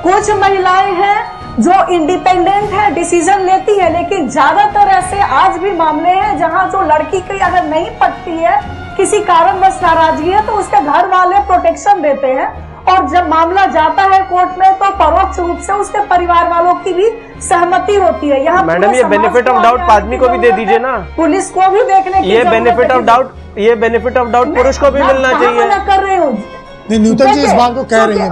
कुछ महिलाएं हैं जो इंडिपेंडेंट है, डिसीजन लेती है, लेकिन ज्यादातर ऐसे आज भी मामले हैं जहां जो लड़की की अगर नहीं पटती है, किसी कारणवश नाराजगी है, तो उसके घर वाले प्रोटेक्शन देते हैं। और जब मामला जाता है कोर्ट में तो परोक्ष रूप से उसके परिवार वालों की भी सहमति होती है। यहाँ मैडम, ये बेनिफिट ऑफ डाउट आदमी को भी दे दीजिए ना, पुलिस को भी देखने की ये बेनिफिट ऑफ डाउट पुरुष को भी मिलना चाहिए। कर रही हूँ नूतन जी इस बात को कह रही है।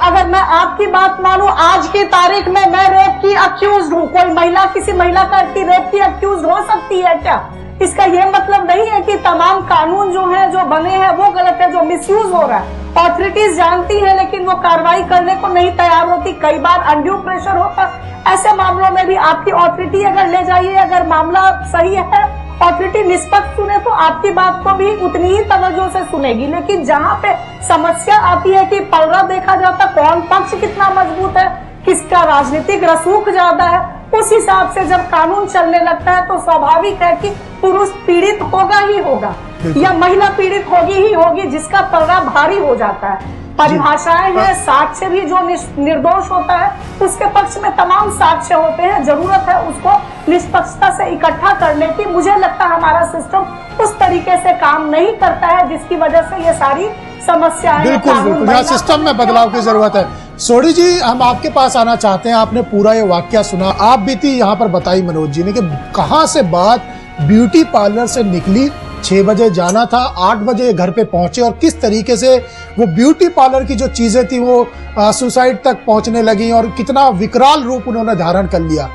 अगर मैं आपकी बात मानूं, आज की तारीख में मैं रेप की अक्यूज हूँ, कोई महिला किसी महिला का रेप की अक्यूज हो सकती है क्या? इसका ये मतलब नहीं है कि तमाम कानून जो है, जो बने हैं, वो गलत है, जो मिसयूज हो रहा है। ऑथोरिटीज जानती है लेकिन वो कार्रवाई करने को नहीं तैयार होती। कई बार अनड्यू प्रेशर होता। ऐसे मामलों में भी आपकी ऑथोरिटी अगर ले जाइए, अगर मामला सही है, ऑथोरिटी निष्पक्ष सुने तो आपकी बात को भी उतनी ही तवज्जो से सुनेगी। लेकिन जहाँ पे समस्या आती है कि पलड़ा देखा जाता, कौन पक्ष कितना मजबूत है, किसका राजनीतिक रसूख ज्यादा है, उस हिसाब से जब कानून चलने लगता है तो स्वाभाविक है कि पुरुष पीड़ित होगा ही होगा। या महिला पीड़ित होगी ही होगी, जिसका पलड़ा भारी हो जाता है। परिभाषाएं हैं, साक्ष्य भी जो निर्दोष होता है उसके पक्ष में तमाम साक्ष्य होते हैं। जरूरत है उसको निष्पक्षता से इकट्ठा करने की। मुझे लगता है हमारा सिस्टम उस तरीके से काम नहीं करता है, जिसकी वजह से ये सारी समस्याएं। बिल्कुल, यहाँ सिस्टम में बदलाव की जरूरत है। सोडी जी, हम आपके पास आना चाहते हैं। आपने पूरा ये वाकया सुना, आप भी थी यहाँ पर, बताई मनोज जी ने कि कहाँ से बात ब्यूटी पार्लर से निकली। 6 बजे जाना था, 8 बजे घर पे पहुंचे और किस तरीके से वो ब्यूटी पार्लर की जो चीजें थी वो सुसाइड तक पहुंचने लगी और कितना विकराल रूप उन्होंने धारण कर लिया।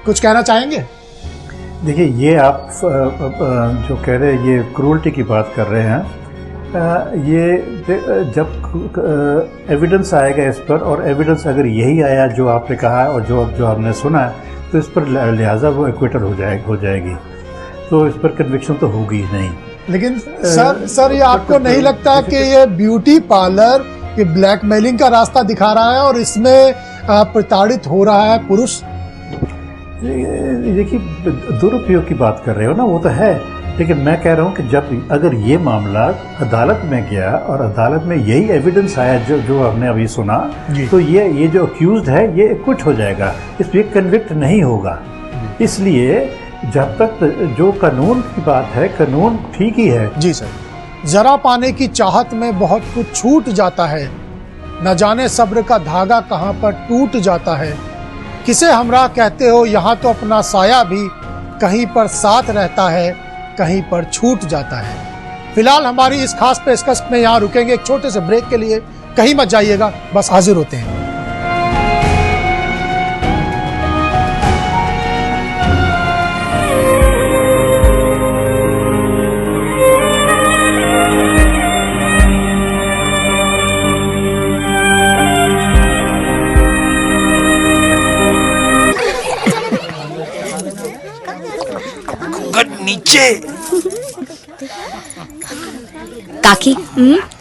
कुछ कहना चाहेंगे? देखिए, ये आप जो कह रहे हैं, ये क्रूरटी की बात कर रहे हैं। ये जब एविडेंस आएगा इस पर, और एविडेंस अगर यही आया जो आपने कहा और जो हमने सुना है, तो इस पर लिहाजा वो एक्विटल हो जाएगी, तो इस पर कन्विक्शन तो होगी ही नहीं। लेकिन सर ये आपको नहीं लगता कि ये ब्यूटी पार्लर ये ब्लैकमेलिंग का रास्ता दिखा रहा है और इसमें प्रताड़ित हो रहा है पुरुष? देखिए, दुरुपयोग की बात कर रहे हो ना, वो तो है, लेकिन मैं कह रहा हूँ कि अगर ये मामला अदालत में गया और अदालत में यही एविडेंस आया जो हमने अभी सुना, तो ये जो अक्यूज्ड है ये एक्विट हो जाएगा, इस पर कन्विक्ट नहीं होगा। इसलिए जब तक जो कानून की बात है, कानून ठीक ही है। जी सर, जरा पाने की चाहत में बहुत कुछ छूट जाता है, न जाने सब्र का धागा कहाँ पर टूट जाता है। किसे हमरा कहते हो, यहाँ तो अपना साया भी कहीं पर साथ रहता है, कहीं पर छूट जाता है। फिलहाल हमारी इस खास पेशकश में यहाँ रुकेंगे एक छोटे से ब्रेक के लिए। कहीं मत जाइएगा, बस हाजिर होते हैं। नीचे। काकी,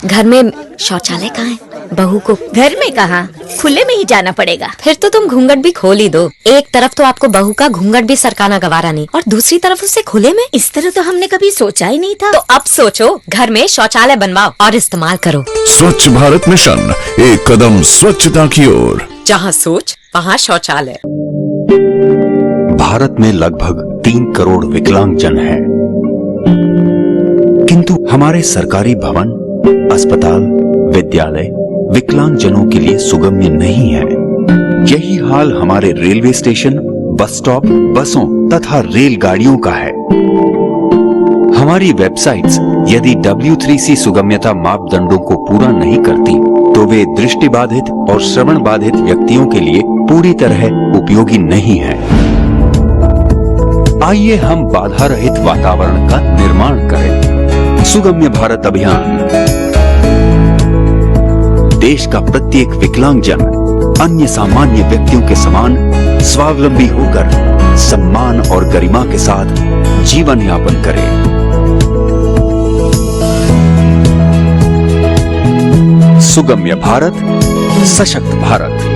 घर में शौचालय कहाँ है? बहू को घर में कहाँ, खुले में ही जाना पड़ेगा। फिर तो तुम घूंघट भी खोल ही दो। एक तरफ तो आपको बहू का घूंघट भी सरकाना गवारा नहीं, और दूसरी तरफ उसे खुले में। इस तरह तो हमने कभी सोचा ही नहीं था। तो अब सोचो, घर में शौचालय बनवाओ और इस्तेमाल करो। स्वच्छ भारत मिशन, एक कदम स्वच्छता की ओर। जहाँ सोच वहाँ शौचालय। भारत में लगभग 3 करोड़ विकलांग जन हैं, किंतु हमारे सरकारी भवन, अस्पताल, विद्यालय विकलांग जनों के लिए सुगम्य नहीं है। यही हाल हमारे रेलवे स्टेशन, बस स्टॉप, बसों तथा रेलगाड़ियों का है। हमारी वेबसाइट्स यदि W3C सुगम्यता मापदंडों को पूरा नहीं करती, तो वे दृष्टिबाधित और श्रवण बाधित व्यक्तियों के लिए पूरी तरह उपयोगी नहीं है। आइए हम बाधा रहित वातावरण का निर्माण करें। सुगम्य भारत अभियान। देश का प्रत्येक विकलांगजन अन्य सामान्य व्यक्तियों के समान स्वावलंबी होकर सम्मान और गरिमा के साथ जीवन यापन करे। सुगम्य भारत, सशक्त भारत।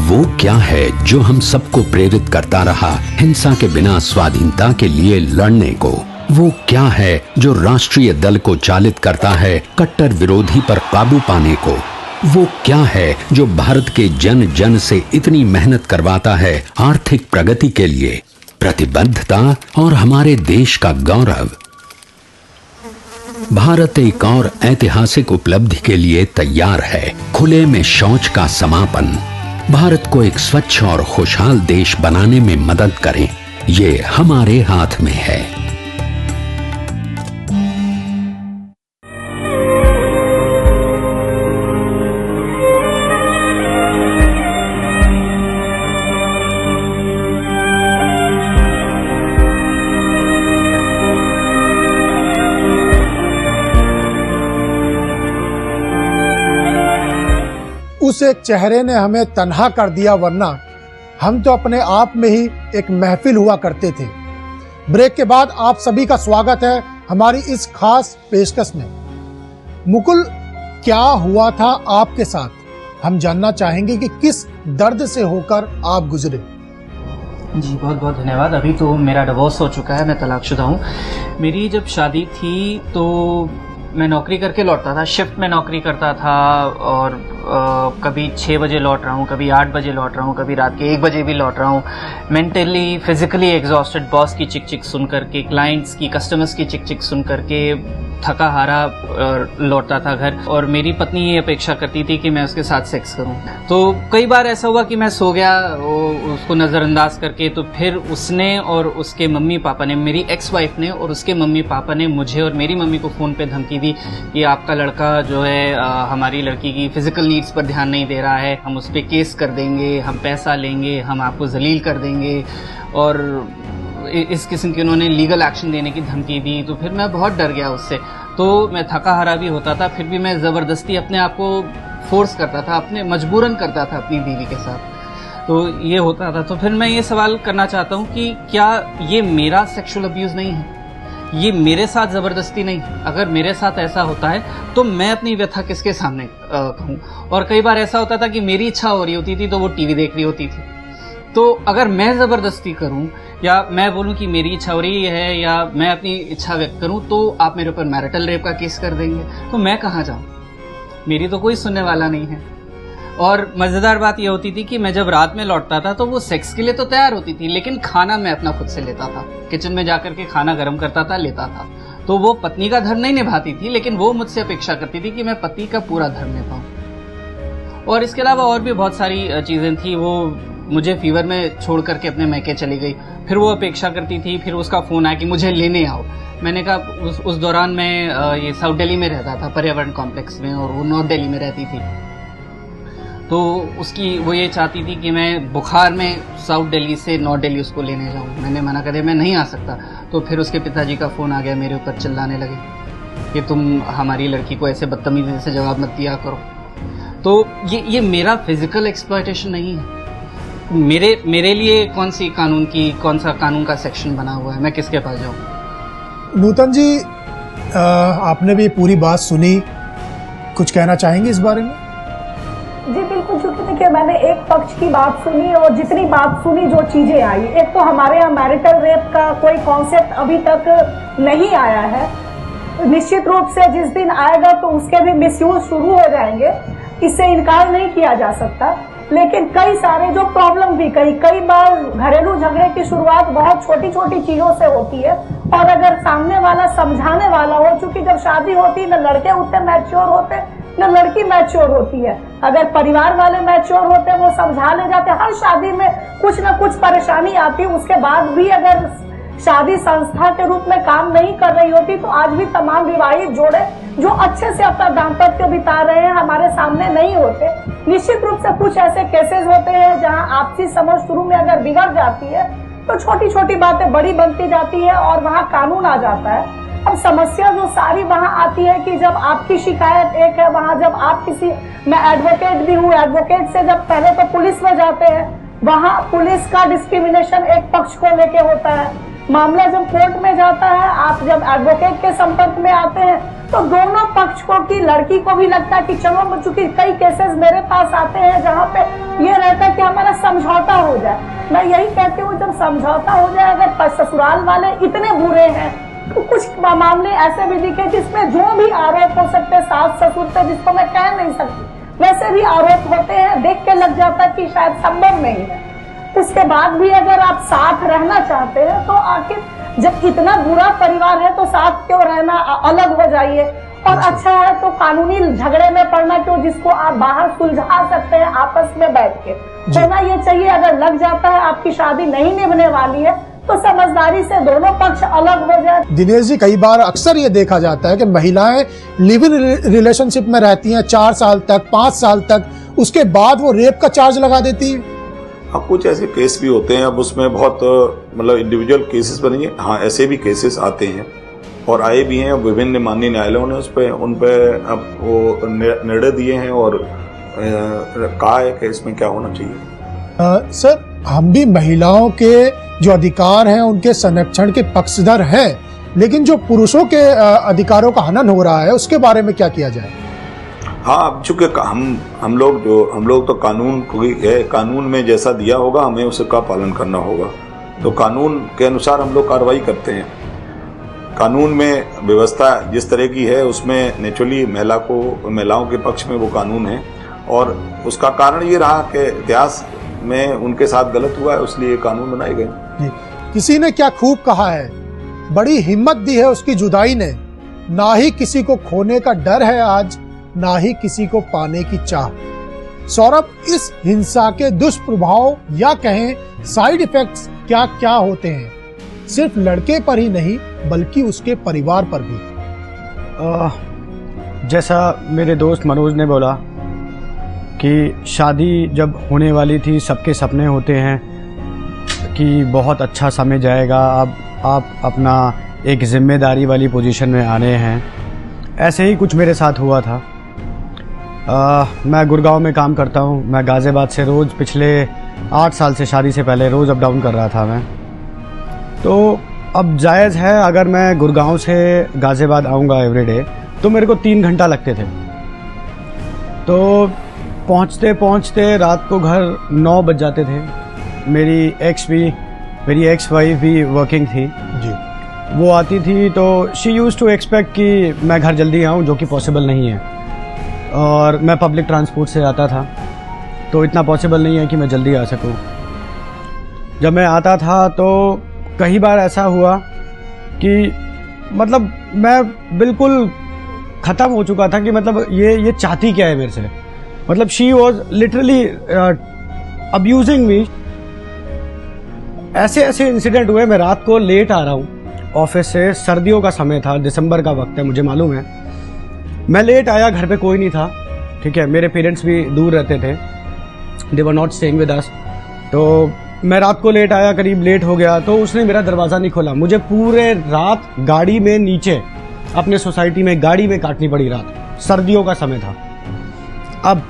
वो क्या है जो हम सबको प्रेरित करता रहा हिंसा के बिना स्वाधीनता के लिए लड़ने को? वो क्या है जो राष्ट्रीय दल को चालित करता है कट्टर विरोधी पर काबू पाने को? वो क्या है जो भारत के जन जन से इतनी मेहनत करवाता है आर्थिक प्रगति के लिए, प्रतिबद्धता और हमारे देश का गौरव? भारत एक और ऐतिहासिक उपलब्धि के लिए तैयार है, खुले में शौच का समापन। भारत को एक स्वच्छ और खुशहाल देश बनाने में मदद करें, ये हमारे हाथ में है। उस एक चेहरे ने हमें तन्हा कर दिया, वरना हम तो अपने आप में ही एक महफिल हुआ करते थे। ब्रेक के बाद आप सभी का स्वागत है हमारी इस खास पेशकश में। मुकुल, क्या हुआ था आपके साथ? हम जानना चाहेंगे कि किस दर्द से होकर आप गुजरे। जी बहुत बहुत धन्यवाद। अभी तो मेरा डिवोर्स हो चुका है, मैं तलाकशुदा हूँ। मेरी जब शादी थी तो मैं नौकरी करके लौटता था, शिफ्ट में नौकरी करता था और कभी 6 बजे लौट रहा हूँ, कभी 8 बजे लौट रहा हूँ, कभी रात के 1 बजे भी लौट रहा हूँ। मेंटली फिजिकली एग्जॉस्टेड, बॉस की चिक चिक सुन करके, क्लाइंट्स की, कस्टमर्स की चिक चिक सुन करके थका हारा लौटता था घर। और मेरी पत्नी ये अपेक्षा करती थी कि मैं उसके साथ सेक्स करूं। तो कई बार ऐसा हुआ कि मैं सो गया उसको नज़रअंदाज करके, तो फिर उसने और उसके मम्मी पापा ने, मेरी एक्स वाइफ ने और उसके मम्मी पापा ने मुझे और मेरी मम्मी को फ़ोन पे धमकी दी कि आपका लड़का जो है हमारी लड़की की फ़िज़िकल नीड्स पर ध्यान नहीं दे रहा है, हम उस पर केस कर देंगे, हम पैसा लेंगे, हम आपको जलील कर देंगे। और इस किस्म की उन्होंने लीगल एक्शन देने की धमकी दी। तो फिर मैं बहुत डर गया उससे। तो मैं थका हारा भी होता था, फिर भी मैं ज़बरदस्ती अपने आप को फोर्स करता था, अपने मजबूरन करता था अपनी बीवी के साथ। तो ये होता था। तो फिर मैं ये सवाल करना चाहता हूँ कि क्या ये मेरा सेक्सुअल अब्यूज़ नहीं है? ये मेरे साथ ज़बरदस्ती नहीं? अगर मेरे साथ ऐसा होता है तो मैं अपनी व्यथा किसके सामने कहूँ? और कई बार ऐसा होता था कि मेरी इच्छा हो रही होती थी तो वो टीवी देख रही होती थी। तो अगर मैं ज़बरदस्ती करूं या मैं बोलूं कि मेरी इच्छा हो रही है या मैं अपनी इच्छा व्यक्त करूं तो आप मेरे ऊपर मैरिटल रेप का केस कर देंगे, तो मैं कहाँ जाऊं? मेरी तो कोई सुनने वाला नहीं है। और मज़ेदार बात यह होती थी कि मैं जब रात में लौटता था तो वो सेक्स के लिए तो तैयार होती थी, लेकिन खाना मैं अपना खुद से लेता था, किचन में जाकर के खाना गर्म करता था, लेता था। तो वो पत्नी का धर्म नहीं निभाती थी, लेकिन वो मुझसे अपेक्षा करती थी कि मैं पति का पूरा धर्म निभाऊं। और इसके अलावा और भी बहुत सारी चीज़ें थी। वो मुझे फीवर में छोड़ करके अपने मैके चली गई, फिर वो अपेक्षा करती थी, फिर उसका फ़ोन आया कि मुझे लेने आओ। मैंने कहा उस दौरान मैं ये साउथ दिल्ली में रहता था, पर्यावरण कॉम्प्लेक्स में, और वो नॉर्थ दिल्ली में रहती थी। तो वो ये चाहती थी कि मैं बुखार में साउथ दिल्ली से नॉर्थ दिल्ली उसको लेने जाऊँ। मैंने मना कर दिया, मैं नहीं आ सकता। तो फिर उसके पिताजी का फ़ोन आ गया, मेरे ऊपर चिल्लाने लगे कि तुम हमारी लड़की को ऐसे बदतमीजी से जवाब मत दिया करो। तो ये मेरा फिजिकल एक्सप्लॉयटेशन नहीं है। मेरे लिए कौन सा कानून का सेक्शन बना हुआ है? मैं किसके पास जाऊं? नूतन जी, आपने भी पूरी बात सुनी, कुछ कहना चाहेंगे इस बारे में? जी बिल्कुल। क्योंकि देखिए, मैंने एक पक्ष की बात सुनी और जितनी बात सुनी, जो चीजें आई, एक तो हमारे यहाँ मैरिटल रेप का कोई कॉन्सेप्ट अभी तक नहीं आया है। निश्चित रूप से जिस दिन आएगा तो उसके भी मिसयूज शुरू हो जाएंगे, इससे इनकार नहीं किया जा सकता। लेकिन कई सारे जो प्रॉब्लम भी कई बार घरेलू झगड़े की शुरुआत बहुत छोटी छोटी चीजों से होती है, और अगर सामने वाला समझाने वाला हो, चूंकि जब शादी होती है न लड़के उतने मैच्योर होते न लड़की मैच्योर होती है। अगर परिवार वाले मैच्योर होते, वो समझा ले जाते। हर शादी में कुछ न कुछ परेशानी आती है, उसके बाद भी अगर शादी संस्था के रूप में काम नहीं कर रही होती तो आज भी तमाम विवाहित जोड़े जो अच्छे से अपना दाम्पत्य बिता रहे हैं हमारे सामने नहीं होते। निश्चित रूप से कुछ ऐसे केसेस होते हैं जहां आपसी समझ शुरू में अगर बिगड़ जाती है तो छोटी छोटी बातें बड़ी बनती जाती है और वहां कानून आ जाता है। अब समस्या जो सारी वहां आती है कि जब आपकी शिकायत एक है, वहां जब आप मैं एडवोकेट भी हूँ, एडवोकेट से जब पहले तो पुलिस में जाते हैं, वहां पुलिस का डिस्क्रिमिनेशन एक पक्ष को लेके होता है। मामला जब कोर्ट में जाता है, आप जब एडवोकेट के संपर्क में आते हैं तो दोनों पक्ष को की लड़की को भी लगता है कि चलो, चूंकि कई केसेस मेरे पास आते हैं जहाँ पे ये रहता है कि हमारा समझौता हो जाए। मैं यही कहती हूँ, जब समझौता हो जाए, अगर ससुराल वाले इतने बुरे हैं तो कुछ मामले ऐसे भी दिखे जिसमें जो भी आरोप हो सकते, सास ससुर पे, जिसको मैं कह नहीं सकती, वैसे भी आरोप होते हैं। देख के लग जाता है कि शायद संभव नहीं है। उसके बाद भी अगर आप साथ रहना चाहते हैं तो आखिर जब इतना बुरा परिवार है तो साथ क्यों रहना, अलग हो जाइए। और अच्छा है तो कानूनी झगड़े में पड़ना क्यों, जिसको आप बाहर सुलझा सकते हैं आपस में बैठ के। होना ये चाहिए, अगर लग जाता है आपकी शादी नहीं निभने वाली है तो समझदारी से दोनों पक्ष अलग हो जाए। दिनेश जी, कई बार अक्सर ये देखा जाता है कि महिलाएं लिव इन रिलेशनशिप में रहती हैं 4 साल तक, 5 साल तक, उसके बाद वो रेप का चार्ज लगा देती है। अब कुछ ऐसे केस भी होते हैं, अब उसमें बहुत मतलब इंडिविजुअल केसेस बनेंगे। हाँ, ऐसे भी केसेस आते हैं और आए भी हैं। विभिन्न माननीय न्यायालयों ने उन पे अब वो निर्णय दिए हैं और कहा है कि इसमें क्या होना चाहिए। सर, हम भी महिलाओं के जो अधिकार हैं उनके संरक्षण के पक्षधर हैं, लेकिन जो पुरुषों के अधिकारों का हनन हो रहा है उसके बारे में क्या किया जाए? हाँ, अब चूंकि हम लोग तो कानून में जैसा दिया होगा हमें उसका पालन करना होगा। तो कानून के अनुसार हम लोग कार्रवाई करते हैं। कानून में व्यवस्था जिस तरह की है उसमें नेचुरली महिलाओं के पक्ष में वो कानून है, और उसका कारण ये रहा कि इतिहास में उनके साथ गलत हुआ है, इसलिए कानून बनाए गए। किसी ने क्या खूब कहा है, बड़ी हिम्मत दी है उसकी जुदाई ने, ना ही किसी को खोने का डर है आज, ना ही किसी को पाने की चाह। सौरभ, इस हिंसा के दुष्प्रभाव या कहें साइड इफेक्ट्स क्या क्या होते हैं, सिर्फ लड़के पर ही नहीं बल्कि उसके परिवार पर भी? जैसा मेरे दोस्त मनोज ने बोला कि शादी जब होने वाली थी, सबके सपने होते हैं कि बहुत अच्छा समय जाएगा, अब आप अपना एक जिम्मेदारी वाली पोजीशन में आ रहे हैं। ऐसे ही कुछ मेरे साथ हुआ था। मैं गुड़गांव में काम करता हूँ। मैं गाज़ियाबाद से रोज़ पिछले 8 साल से, शादी से पहले रोज़ अप डाउन कर रहा था मैं। तो अब जायज़ है अगर मैं गुड़गांव से गाज़ियाबाद आऊँगा एवरीडे तो मेरे को 3 घंटा लगते थे। तो पहुँचते पहुँचते रात को घर 9 बज जाते थे। मेरी एक्स वाइफ भी वर्किंग थी जी। वो आती थी तो शी यूज़ टू एक्सपेक्ट कि मैं घर जल्दी आऊँ, जो कि पॉसिबल नहीं है। और मैं पब्लिक ट्रांसपोर्ट से आता था तो इतना पॉसिबल नहीं है कि मैं जल्दी आ सकूं। जब मैं आता था तो कई बार ऐसा हुआ कि मतलब मैं बिल्कुल ख़त्म हो चुका था कि मतलब ये चाहती क्या है मेरे से। मतलब she was literally abusing me. ऐसे इंसिडेंट हुए। मैं रात को लेट आ रहा हूँ ऑफिस से, सर्दियों का समय था, दिसंबर का वक्त है, मुझे मालूम है। मैं लेट आया, घर पे कोई नहीं था, ठीक है। मेरे पेरेंट्स भी दूर रहते थे, they were not staying with us. तो मैं रात को लेट आया, करीब लेट हो गया, तो उसने मेरा दरवाज़ा नहीं खोला। मुझे पूरे रात गाड़ी में नीचे अपने सोसाइटी में गाड़ी में काटनी पड़ी रात, सर्दियों का समय था। अब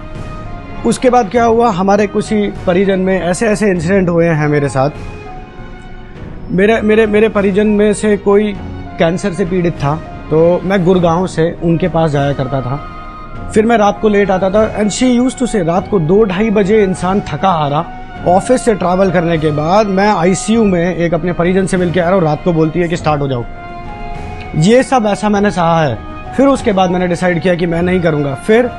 उसके बाद क्या हुआ, हमारे कुछ ही परिजन में ऐसे इंसिडेंट हुए हैं मेरे साथ। मेरे परिजन में से कोई कैंसर से पीड़ित था, तो मैं गुड़गांव से उनके पास जाया करता था। फिर मैं रात को लेट आता था एंड शी यूज्ड टू से रात को 2-2:30 बजे इंसान थका हारा ऑफिस से ट्रैवल करने के बाद मैं आईसीयू में एक अपने परिजन से मिलकर आ रहा हूँ, रात को बोलती है कि स्टार्ट हो जाओ। ये सब ऐसा मैंने सहा है। फिर उसके बाद मैंने डिसाइड किया कि मैं नहीं करूँगा। फिर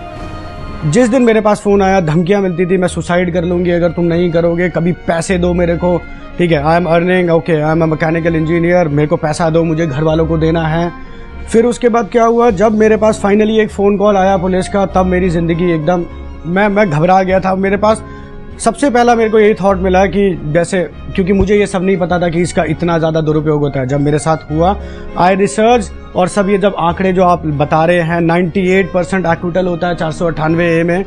जिस दिन मेरे पास फ़ोन आया, धमकियाँ मिलती थी, मैं सुसाइड कर लूँगी अगर तुम नहीं करोगे, कभी पैसे दो मेरे को, ठीक है, I am earning, okay, I am a mechanical engineer, मेरे को पैसा दो, मुझे घर वालों को देना है। फिर उसके बाद क्या हुआ, जब मेरे पास फाइनली एक फ़ोन कॉल आया पुलिस का, तब मेरी ज़िंदगी एकदम, मैं घबरा गया था। मेरे पास सबसे पहला मेरे को यही थॉट मिला कि जैसे, क्योंकि मुझे ये सब नहीं पता था कि इसका इतना ज़्यादा दुरुपयोग होता है। जब मेरे साथ हुआ, आई रिसर्च, और सब ये जब आंकड़े जो आप बता रहे हैं, 98% एक्विटल होता है 498A में।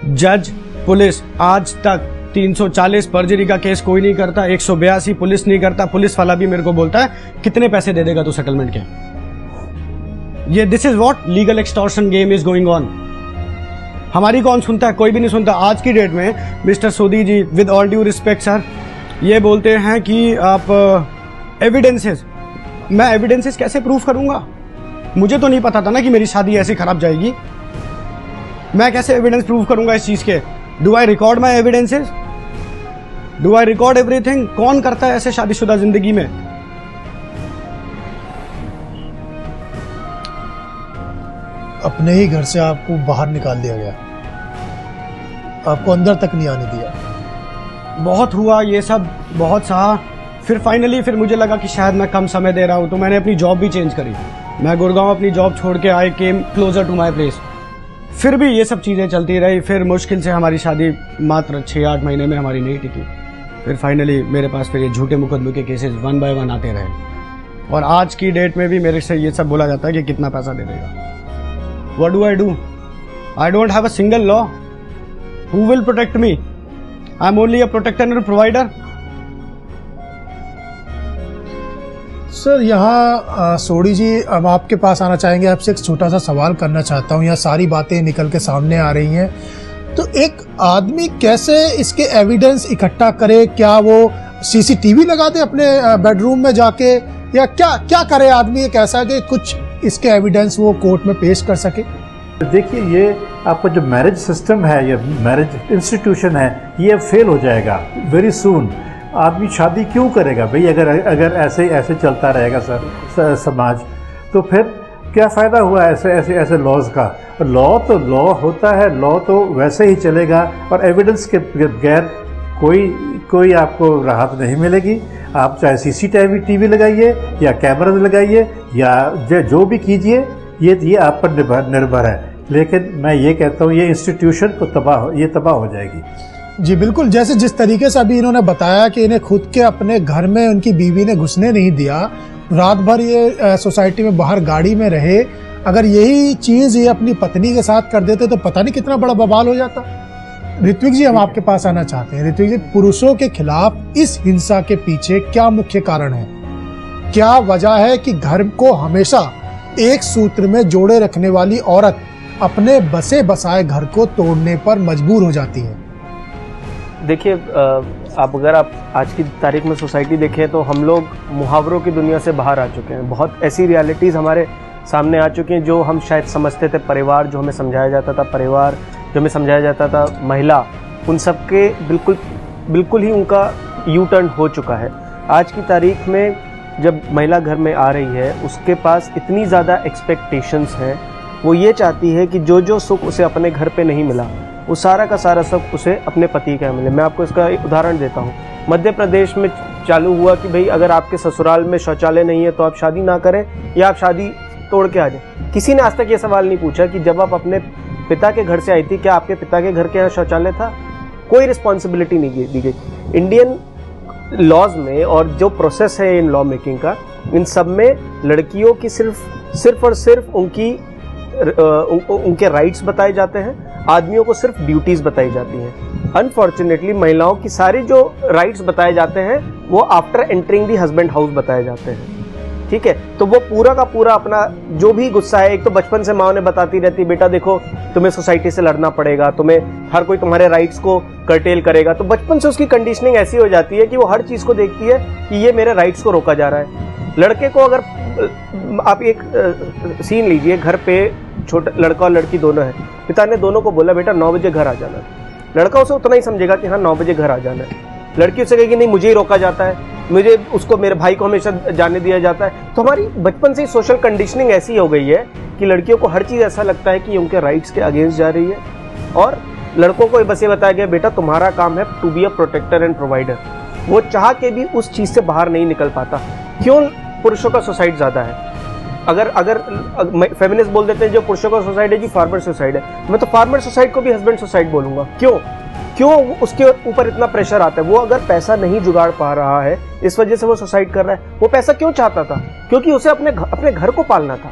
जज, पुलिस आज तक 340 परजरी का केस कोई नहीं करता, 182 पुलिस नहीं करता। पुलिस वाला भी मेरे को बोलता है कितने पैसे दे देगा तू सेटलमेंट के। ये this is what legal extortion game is going on. हमारी कौन सुनता है? कोई भी नहीं सुनता। आज की डेट में mister Sodhi ji, with all due respect sir, ये बोलते हैं कि आप एविडेंसेस, मैं एविडेंसेस कैसे प्रूफ करूंगा? मुझे तो नहीं पता था ना कि मेरी शादी ऐसी खराब जाएगी। मैं कैसे एविडेंस प्रूफ करूंगा इस चीज के? Do I record my evidences? Do I record everything? कौन करता है ऐसे शादीशुदा जिंदगी में? अपने ही घर से आपको बाहर निकाल दिया गया, आपको अंदर तक नहीं आने दिया। बहुत हुआ ये सब, बहुत सहा। फिर फाइनली मुझे लगा कि शायद मैं कम समय दे रहा हूँ, तो मैंने अपनी जॉब भी चेंज करी। मैं गुड़गांव अपनी जॉब छोड़ के आई केम क्लोजर टू माई प्लेस। फिर भी ये सब चीज़ें चलती रही। फिर मुश्किल से हमारी शादी मात्र 6-8 महीने में हमारी नहीं टिकी। फिर फाइनली मेरे पास फिर ये झूठे मुकदमे के केसेस 1 बाय 1 आते रहे। और आज की डेट में भी मेरे से ये सब बोला जाता है कि कितना पैसा दे देगा। What do I do? I don't have a single law. Who will protect me? I'm only a protector and a provider. Sir, यहाँ सोडी जी, अब आपके पास आना चाहेंगे। आपसे एक छोटा सा सवाल करना चाहता हूँ। यहाँ सारी बातें निकल के सामने आ रही हैं, तो एक आदमी कैसे इसके एविडेंस इकट्ठा करे? क्या वो सीसीटीवी लगा दे अपने बेडरूम में जाके, या क्या करे आदमी एक ऐसा कि कुछ इसके एविडेंस वो कोर्ट में पेश कर सके? देखिए, ये आपका जो मैरिज सिस्टम है, ये मैरिज इंस्टीट्यूशन है, ये फेल हो जाएगा वेरी सून। आदमी शादी क्यों करेगा भाई? अगर ऐसे ऐसे चलता रहेगा समाज, तो फिर क्या फ़ायदा हुआ ऐसे लॉज का? लॉ तो लॉ होता है, लॉ तो वैसे ही चलेगा, और एविडेंस के बगैर कोई आपको राहत नहीं मिलेगी। आप चाहे CCTV लगाइए या कैमरा लगाइए या जो भी कीजिए, ये आप पर निर्भर है। लेकिन मैं ये कहता हूँ ये इंस्टीट्यूशन तो तबाह हो जाएगी। जी बिल्कुल, जैसे जिस तरीके से अभी इन्होंने बताया कि इन्हें खुद के अपने घर में उनकी बीवी ने घुसने नहीं दिया, रात भर ये सोसाइटी में बाहर गाड़ी में रहे, अगर यही चीज ये अपनी पत्नी के साथ कर देते तो पता नहीं कितना बड़ा बवाल हो जाता। ऋत्विक जी, हम आपके पास आना चाहते हैं। ऋत्विक जी, पुरुषों के खिलाफ इस हिंसा के पीछे क्या मुख्य कारण है? क्या वजह है कि घर को हमेशा एक सूत्र में जोड़े रखने वाली औरत अपने बसे बसाए घर को तोड़ने पर मजबूर हो जाती है? देखिए, अगर आप आज की तारीख में सोसाइटी देखें तो हम लोग मुहावरों की दुनिया से बाहर आ चुके हैं। बहुत ऐसी रियलिटीज़ हमारे सामने आ चुकी हैं जो हम शायद समझते थे। परिवार जो हमें समझाया जाता था, परिवार जो हमें समझाया जाता था, महिला, उन सब के बिल्कुल ही उनका यू टर्न हो चुका है। आज की तारीख में जब महिला घर में आ रही है, उसके पास इतनी ज़्यादा एक्सपेक्टेशंस हैं। वो ये चाहती है कि जो सुख उसे अपने घर पे नहीं मिला, वो सारा का सारा सुख उसे अपने पति का मिले। मैं आपको इसका एक उदाहरण देता हूँ। मध्य प्रदेश में चालू हुआ कि भाई अगर आपके ससुराल में शौचालय नहीं है तो आप शादी ना करें या आप शादी तोड़ के आ जाए। किसी ने आज तक ये सवाल नहीं पूछा कि जब आप अपने पिता के घर से आई थी, क्या आपके पिता के घर के यहाँ शौचालय था? कोई रिस्पॉन्सिबिलिटी नहीं दी गई। इंडियन लॉज में और जो प्रोसेस है इन लॉ मेकिंग का, इन सब में लड़कियों की सिर्फ और सिर्फ उनके राइट्स बताए जाते हैं, आदमियों को सिर्फ ड्यूटीज बताई जाती हैं। अनफॉर्चुनेटली महिलाओं की सारी जो राइट्स बताए जाते हैं वो आफ्टर एंटरिंग दी हस्बैंड हाउस बताए जाते हैं। ठीक है, तो वो पूरा का पूरा अपना जो भी गुस्सा है, एक तो बचपन से माँ ने बताती रहती, बेटा देखो तुम्हें सोसाइटी से लड़ना पड़ेगा, तुम्हें हर कोई तुम्हारे राइट्स को कर्टेल करेगा। तो बचपन से उसकी कंडीशनिंग ऐसी हो जाती है कि वो हर चीज को देखती है कि ये मेरे राइट्स को रोका जा रहा है। लड़के को अगर आप एक सीन लीजिए, घर पे छोटा लड़का और लड़की दोनों है, पिता ने दोनों को बोला बेटा 9 बजे घर आ जाना। लड़का उसे उतना ही समझेगा कि हाँ 9 बजे घर आ जाना है। लड़की उसे कहेगी नहीं मुझे ही रोका जाता है, मुझे उसको मेरे भाई को हमेशा जाने दिया जाता है। तो हमारी बचपन से ही सोशल कंडीशनिंग ऐसी हो गई है कि लड़कियों को हर चीज़ ऐसा लगता है कि उनके राइट्स के अगेंस्ट जा रही है, और लड़कों को बस ये बताया गया बेटा तुम्हारा काम है to be a protector and provider. वो चाह के भी उस चीज़ से बाहर नहीं निकल पाता। क्यों पुरुषों का सुसाइड ज़्यादा है? अगर फेमिनिस्ट बोल देते हैं जो पुरुषों का सुसाइड है जी फार्मर सुसाइड है, मैं तो फार्मर सुसाइड को भी हस्बैंड सुसाइड बोलूंगा। क्यों उसके ऊपर इतना प्रेशर आता है? वो अगर पैसा नहीं जुगाड़ पा रहा है इस वजह से वो सुसाइड कर रहा है। वो पैसा क्यों चाहता था? क्योंकि उसे अपने घर को पालना था।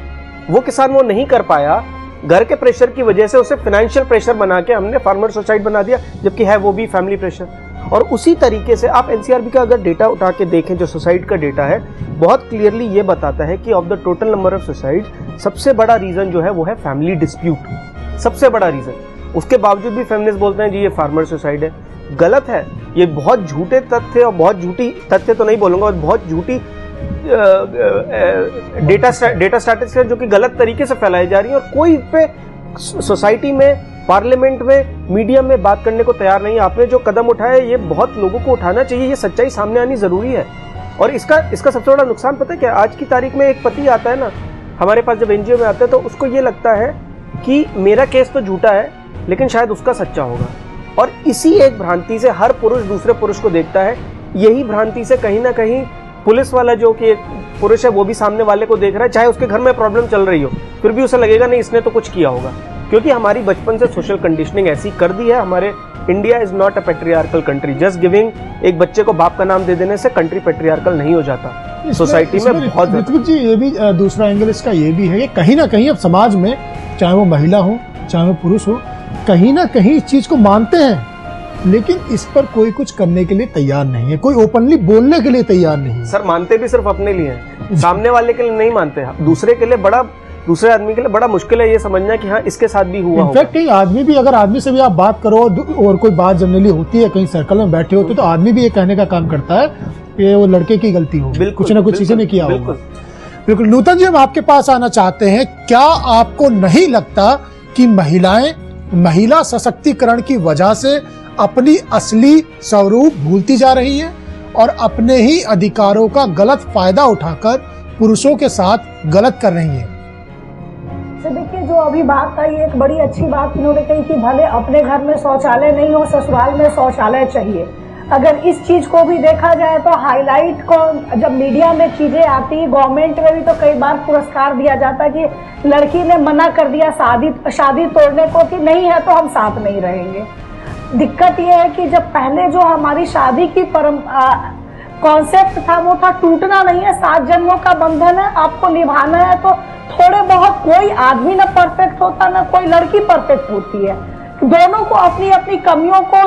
वो किसान वो नहीं कर पाया, घर के प्रेशर की वजह से उसे फाइनेंशियल प्रेशर बना के हमने फार्मर सुसाइड बना दिया, जबकि है वो भी फैमिली प्रेशर। और उसी तरीके से आप एनसीआरबी का अगर डेटा उठा के देखें, जो सुसाइड का डेटा है, बहुत क्लियरली ये बताता है कि of the total number of suicide सबसे बड़ा रीजन जो है वो है फैमिली डिस्प्यूट, सबसे बड़ा रीजन। उसके बावजूद भी फेमिनिस्ट बोलते हैं जी ये फार्मर सुसाइड है। गलत है, ये बहुत झूठे तथ्य और बहुत झूठी तथ्य तो नहीं बोलूंगा, बहुत झूठी डेटा स्टैटिस्टिक्स जो कि गलत तरीके से फैलाई जा रही है, और कोई पे सोसाइटी में, पार्लियामेंट में, मीडिया में बात करने को तैयार नहीं है। आपने जो कदम उठाया ये बहुत लोगों को उठाना चाहिए, ये सच्चाई सामने आनी जरूरी है। और इसका सबसे बड़ा नुकसान पता है क्या? आज की तारीख में एक पति आता है ना हमारे पास, जब एनजीओ में आता है तो उसको ये लगता है कि मेरा केस तो झूठा है लेकिन शायद उसका सच्चा होगा, और इसी एक भ्रांति से हर पुरुष दूसरे पुरुष को देखता है। यही भ्रांति से कहीं ना कहीं पुलिस वाला जो कि एक पुरुष है वो भी सामने वाले को देख रहा है, चाहे उसके घर में प्रॉब्लम चल रही हो, फिर भी उसे लगेगा नहीं इसने तो कुछ किया होगा। क्योंकि हमारी बचपन से सोशल कंडीशनिंग ऐसी कर दी है। हमारे India is not a patriarchal country. Just giving एक बच्चे को बाप का नाम दे देने से कंट्री पेट्रियार्कल नहीं हो जाता। सोसाइटी में बहुत ऋत्विक जी ये भी दूसरा एंगल इसका ये भी है कि कहीं ना कहीं अब समाज में, चाहे वो महिला हो चाहे वो पुरुष हो, कहीं ना कहीं इस चीज को मानते हैं, लेकिन इस पर कोई कुछ करने के लिए तैयार नहीं है, कोई ओपनली बोलने के लिए तैयार नहीं है। सर मानते भी सिर्फ अपने लिए हैं, सामने वाले के लिए नहीं मानते। दूसरे के लिए दूसरे आदमी के लिए बड़ा मुश्किल है ये समझना कि हाँ इसके साथ भी हुआ। इनफैक्ट कहीं आदमी भी, अगर आदमी से भी आप बात करो और कोई बात जनरली होती है, कहीं सर्कल में बैठे होते तो आदमी भी ये कहने का काम करता है कि वो लड़के की गलती हो, कुछ ना कुछ इसी ने किया होगा। बिल्कुल। नूतन जी, हम आपके पास आना चाहते हैं। क्या आपको नहीं लगता कि महिलाएं महिला सशक्तिकरण की वजह से अपनी असली स्वरूप भूलती जा रही हैं और अपने ही अधिकारों का गलत फायदा उठाकर पुरुषों के साथ गलत कर रही हैं। देखिए, जो अभी बात आई, एक बड़ी अच्छी बात इन्होंने कही कि भले अपने घर में शौचालय नहीं हो, ससुराल में शौचालय चाहिए। अगर इस चीज को भी देखा जाए तो हाईलाइट को जब मीडिया में चीजें आती, गवर्नमेंट में भी तो कई बार पुरस्कार दिया जाता कि लड़की ने मना कर दिया शादी तोड़ने को कि नहीं है तो हम साथ नहीं रहेंगे। दिक्कत यह है कि जब पहले जो हमारी शादी की कॉन्सेप्ट था वो था टूटना नहीं है, 7 जन्मों का बंधन है, आपको निभाना है। तो थोड़े बहुत, कोई आदमी ना परफेक्ट होता ना कोई लड़की परफेक्ट होती है, दोनों को अपनी अपनी कमियों को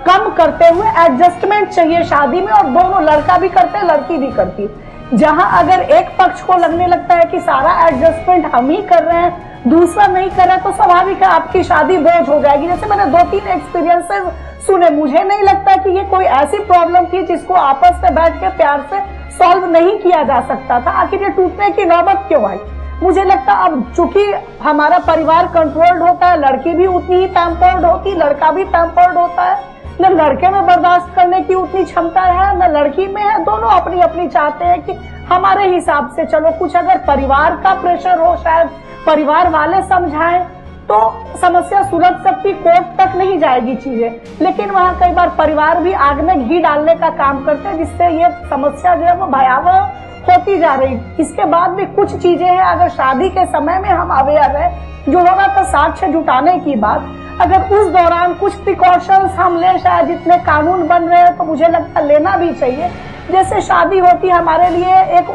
कम करते हुए एडजस्टमेंट चाहिए शादी में, और दोनों, लड़का भी करते हैं लड़की भी करती है। जहां अगर एक पक्ष को लगने लगता है कि सारा एडजस्टमेंट हम ही कर रहे हैं, दूसरा नहीं कर रहा, तो स्वाभाविक है आपकी शादी बोझ हो जाएगी। जैसे मैंने 2-3 एक्सपीरियंसेस सुने, मुझे नहीं लगता कि ये कोई ऐसी प्रॉब्लम थी जिसको आपस में बैठ के प्यार से सॉल्व नहीं किया जा सकता था। आखिर ये टूटने की नौबत क्यों आई? मुझे लगता अब चूंकि हमारा परिवार कंट्रोल्ड होता है, लड़की भी उतनी ही पैम्पर्ड होती, लड़का भी पैम्पर्ड होता है, न लड़के में बर्दाश्त करने की उतनी क्षमता है न लड़की में है। दोनों अपनी अपनी चाहते हैं कि हमारे हिसाब से चलो। कुछ अगर परिवार का प्रेशर हो, शायद परिवार वाले समझाएं तो समस्या सुलझ सकती, कोर्ट तक नहीं जाएगी चीजें। लेकिन वहाँ कई बार परिवार भी आग में घी डालने का काम करते हैं, जिससे ये समस्या जो है वो भयावह होती जा रही। इसके बाद भी कुछ चीजें हैं, अगर शादी के समय में हम अवेयर है, जो होगा तो साक्ष्य जुटाने की बात, अगर उस दौरान कुछ प्रिकॉशंस हम लें, शायद जितने कानून बन रहे हैं तो मुझे लगता है लेना भी चाहिए। जैसे शादी होती हमारे लिए, एक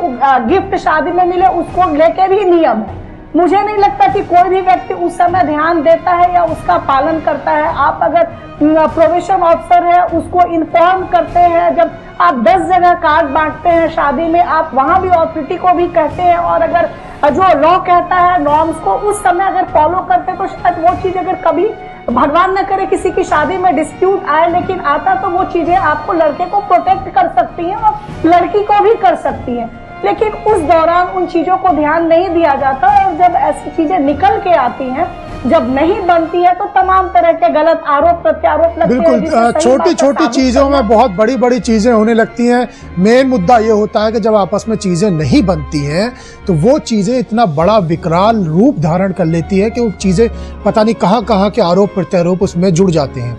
गिफ्ट शादी में मिले उसको लेके भी नियम है। मुझे नहीं लगता कि कोई भी व्यक्ति उस समय ध्यान देता है या उसका पालन करता है। आप अगर प्रोविशन ऑफिसर है उसको इन्फॉर्म करते हैं, जब आप 10 जगह कार्ड बांटते हैं शादी में, आप वहां भी अथॉरिटी को भी कहते हैं, और अगर जो लॉ कहता है नॉर्म्स को उस समय अगर फॉलो करते तो शायद वो चीज, अगर कभी भगवान न करे किसी की शादी में डिस्प्यूट आए लेकिन आता, तो वो चीजें आपको लड़के को प्रोटेक्ट कर सकती हैं और लड़की को भी कर सकती हैं। लेकिन उस दौरान उन चीजों को ध्यान नहीं दिया जाता, और जब ऐसी चीजें निकल के आती हैं, जब नहीं बनती है, तो तमाम तरह के गलत आरोप प्रत्यारोप लगते हैं। बिल्कुल, छोटी छोटी चीजों में बहुत बड़ी बड़ी चीजें होने लगती हैं। मेन मुद्दा ये होता है कि जब आपस में चीजें नहीं बनती हैं तो वो चीजें इतना बड़ा विकराल रूप धारण कर लेती है कि वो चीजें पता नहीं कहाँ कहाँ के आरोप प्रत्यारोप उसमें जुड़ जाते हैं।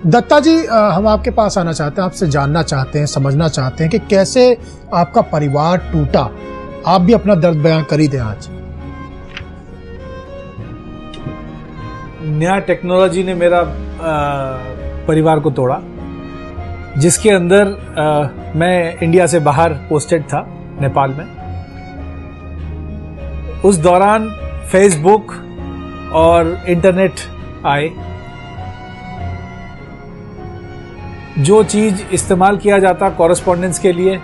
दत्ता जी, हम आपके पास आना चाहते हैं, आपसे जानना चाहते हैं, समझना चाहते हैं कि कैसे आपका परिवार टूटा। आप भी अपना दर्द बयां कर ही दें आज। नया टेक्नोलॉजी ने मेरा परिवार को तोड़ा, जिसके अंदर मैं इंडिया से बाहर पोस्टेड था, नेपाल में। उस दौरान फेसबुक और इंटरनेट आए। जो चीज इस्तेमाल किया जाता कॉरेस्पॉन्डेंस के लिए,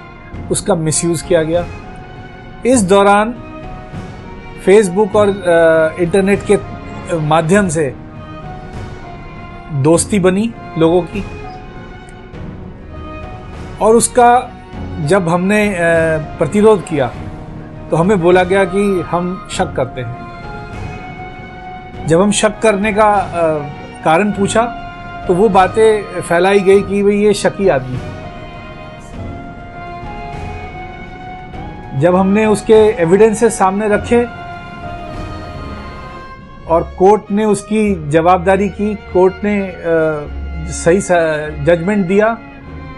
उसका मिसयूज किया गया। इस दौरान फेसबुक और इंटरनेट के माध्यम से दोस्ती बनी लोगों की, और उसका जब हमने प्रतिरोध किया तो हमें बोला गया कि हम शक करते हैं। जब हम शक करने का कारण पूछा तो वो बातें फैलाई गई कि भाई ये शकी आदमी है। जब हमने उसके एविडेंसेस सामने रखे और कोर्ट ने उसकी जवाबदारी की, कोर्ट ने सही जजमेंट दिया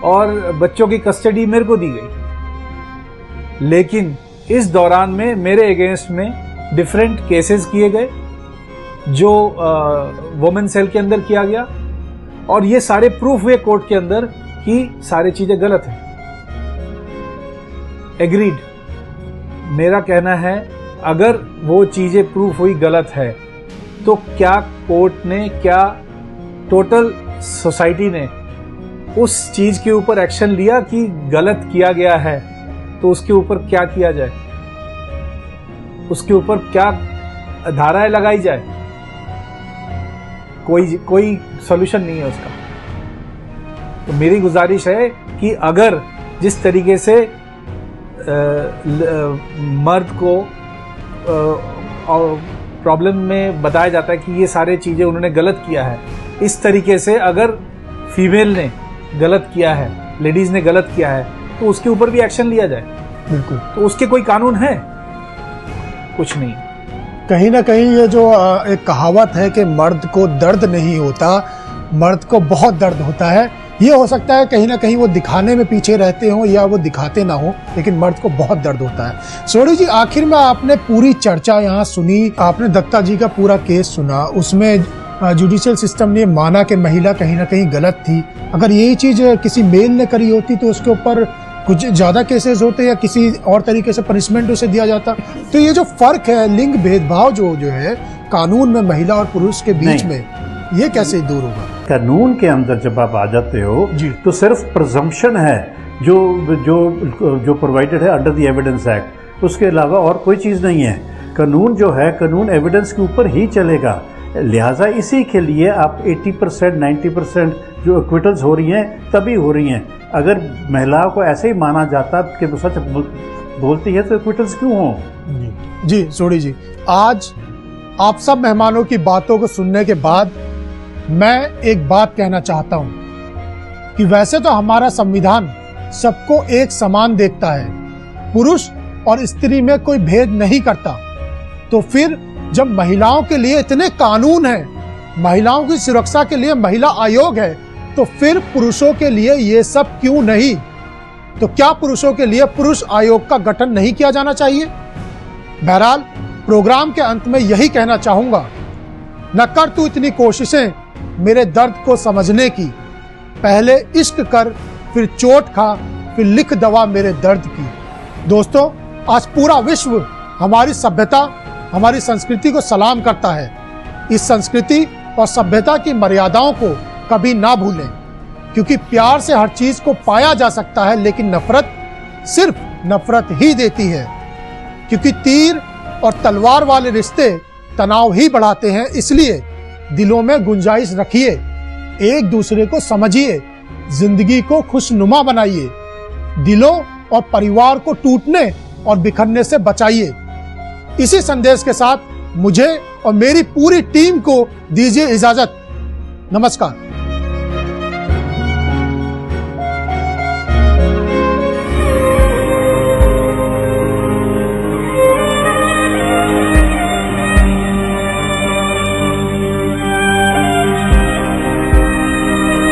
और बच्चों की कस्टडी मेरे को दी गई। लेकिन इस दौरान में मेरे अगेंस्ट में डिफरेंट केसेस किए गए, जो वुमेन सेल के अंदर किया गया, और ये सारे प्रूफ हुए कोर्ट के अंदर कि सारी चीजें गलत हैं। एग्रीड। मेरा कहना है, अगर वो चीजें प्रूफ हुई गलत है तो क्या कोर्ट ने, क्या टोटल सोसाइटी ने उस चीज के ऊपर एक्शन लिया कि गलत किया गया है तो उसके ऊपर क्या किया जाए, उसके ऊपर क्या धाराएं लगाई जाए? कोई सॉल्यूशन नहीं है उसका। तो मेरी गुजारिश है कि अगर जिस तरीके से मर्द को प्रॉब्लम में बताया जाता है कि ये सारे चीजें उन्होंने गलत किया है, इस तरीके से अगर फीमेल ने गलत किया है लेडीज ने गलत किया है तो उसके ऊपर भी एक्शन लिया जाए। बिल्कुल। तो उसके कोई कानून है? कुछ नहीं। कहीं ना कहीं ये जो एक कहावत है कि मर्द को दर्द नहीं होता, मर्द को बहुत दर्द होता है, ये हो सकता है कहीं ना कहीं वो दिखाने में पीछे रहते हो या वो दिखाते ना हो, लेकिन मर्द को बहुत दर्द होता है। सोनी जी, आखिर में आपने पूरी चर्चा यहाँ सुनी, आपने दत्ता जी का पूरा केस सुना, उसमें जुडिशियल सिस्टम ने माना कि महिला कहीं ना कहीं गलत थी। अगर यही चीज किसी मेल ने करी होती तो उसके ऊपर कुछ ज्यादा केसेस होते या किसी और तरीके से पनिशमेंट उसे दिया जाता। तो ये जो फर्क है, लिंग भेदभाव जो है कानून में महिला और पुरुष के बीच में, ये कैसे दूर होगा? कानून के अंदर जब आप आ जाते हो तो सिर्फ प्रिजम्पशन है जो जो जो प्रोवाइडेड है अंडर द एविडेंस एक्ट, उसके अलावा और कोई चीज़ नहीं है। कानून जो है, कानून एविडेंस के ऊपर ही चलेगा। लिहाजा इसी के लिए आप 80% 90% जो एक्विटल्स हो रही हैं तभी हो रही हैं। अगर महिलाओं को ऐसे ही माना जाता कि वो सच बोलती है तो एक्विटल्स क्यों हो? जी सोनी जी, आज आप सब मेहमानों की बातों को सुनने के बाद मैं एक बात कहना चाहता हूं कि वैसे तो हमारा संविधान सबको एक समान देखता है, पुरुष और स्त्री में कोई भेद नहीं करता। तो फिर जब महिलाओं के लिए इतने कानून हैं, महिलाओं की सुरक्षा के लिए महिला आयोग है, तो फिर पुरुषों के लिए ये सब क्यों नहीं? तो क्या पुरुषों के लिए पुरुष आयोग का गठन नहीं किया जाना चाहिए? बहरहाल प्रोग्राम के अंत में यही कहना चाहूंगा, न कर तू इतनी कोशिशें मेरे दर्द को समझने की, पहले इश्क कर फिर चोट खा फिर लिख दवा मेरे दर्द की। दोस्तों, आज पूरा विश्व हमारी सभ्यता, हमारी संस्कृति को सलाम करता है। इस संस्कृति और सभ्यता की मर्यादाओं को कभी ना भूलें, क्योंकि प्यार से हर चीज को पाया जा सकता है, लेकिन नफरत सिर्फ नफरत ही देती है। क्योंकि तीर और तलवार वाले रिश्ते तनाव ही बढ़ाते हैं। इसलिए दिलों में गुंजाइश रखिए, एक दूसरे को समझिए, जिंदगी को खुशनुमा बनाइए, दिलों और परिवार को टूटने और बिखरने से बचाइए। इसी संदेश के साथ मुझे और मेरी पूरी टीम को दीजिए इजाजत। नमस्कार।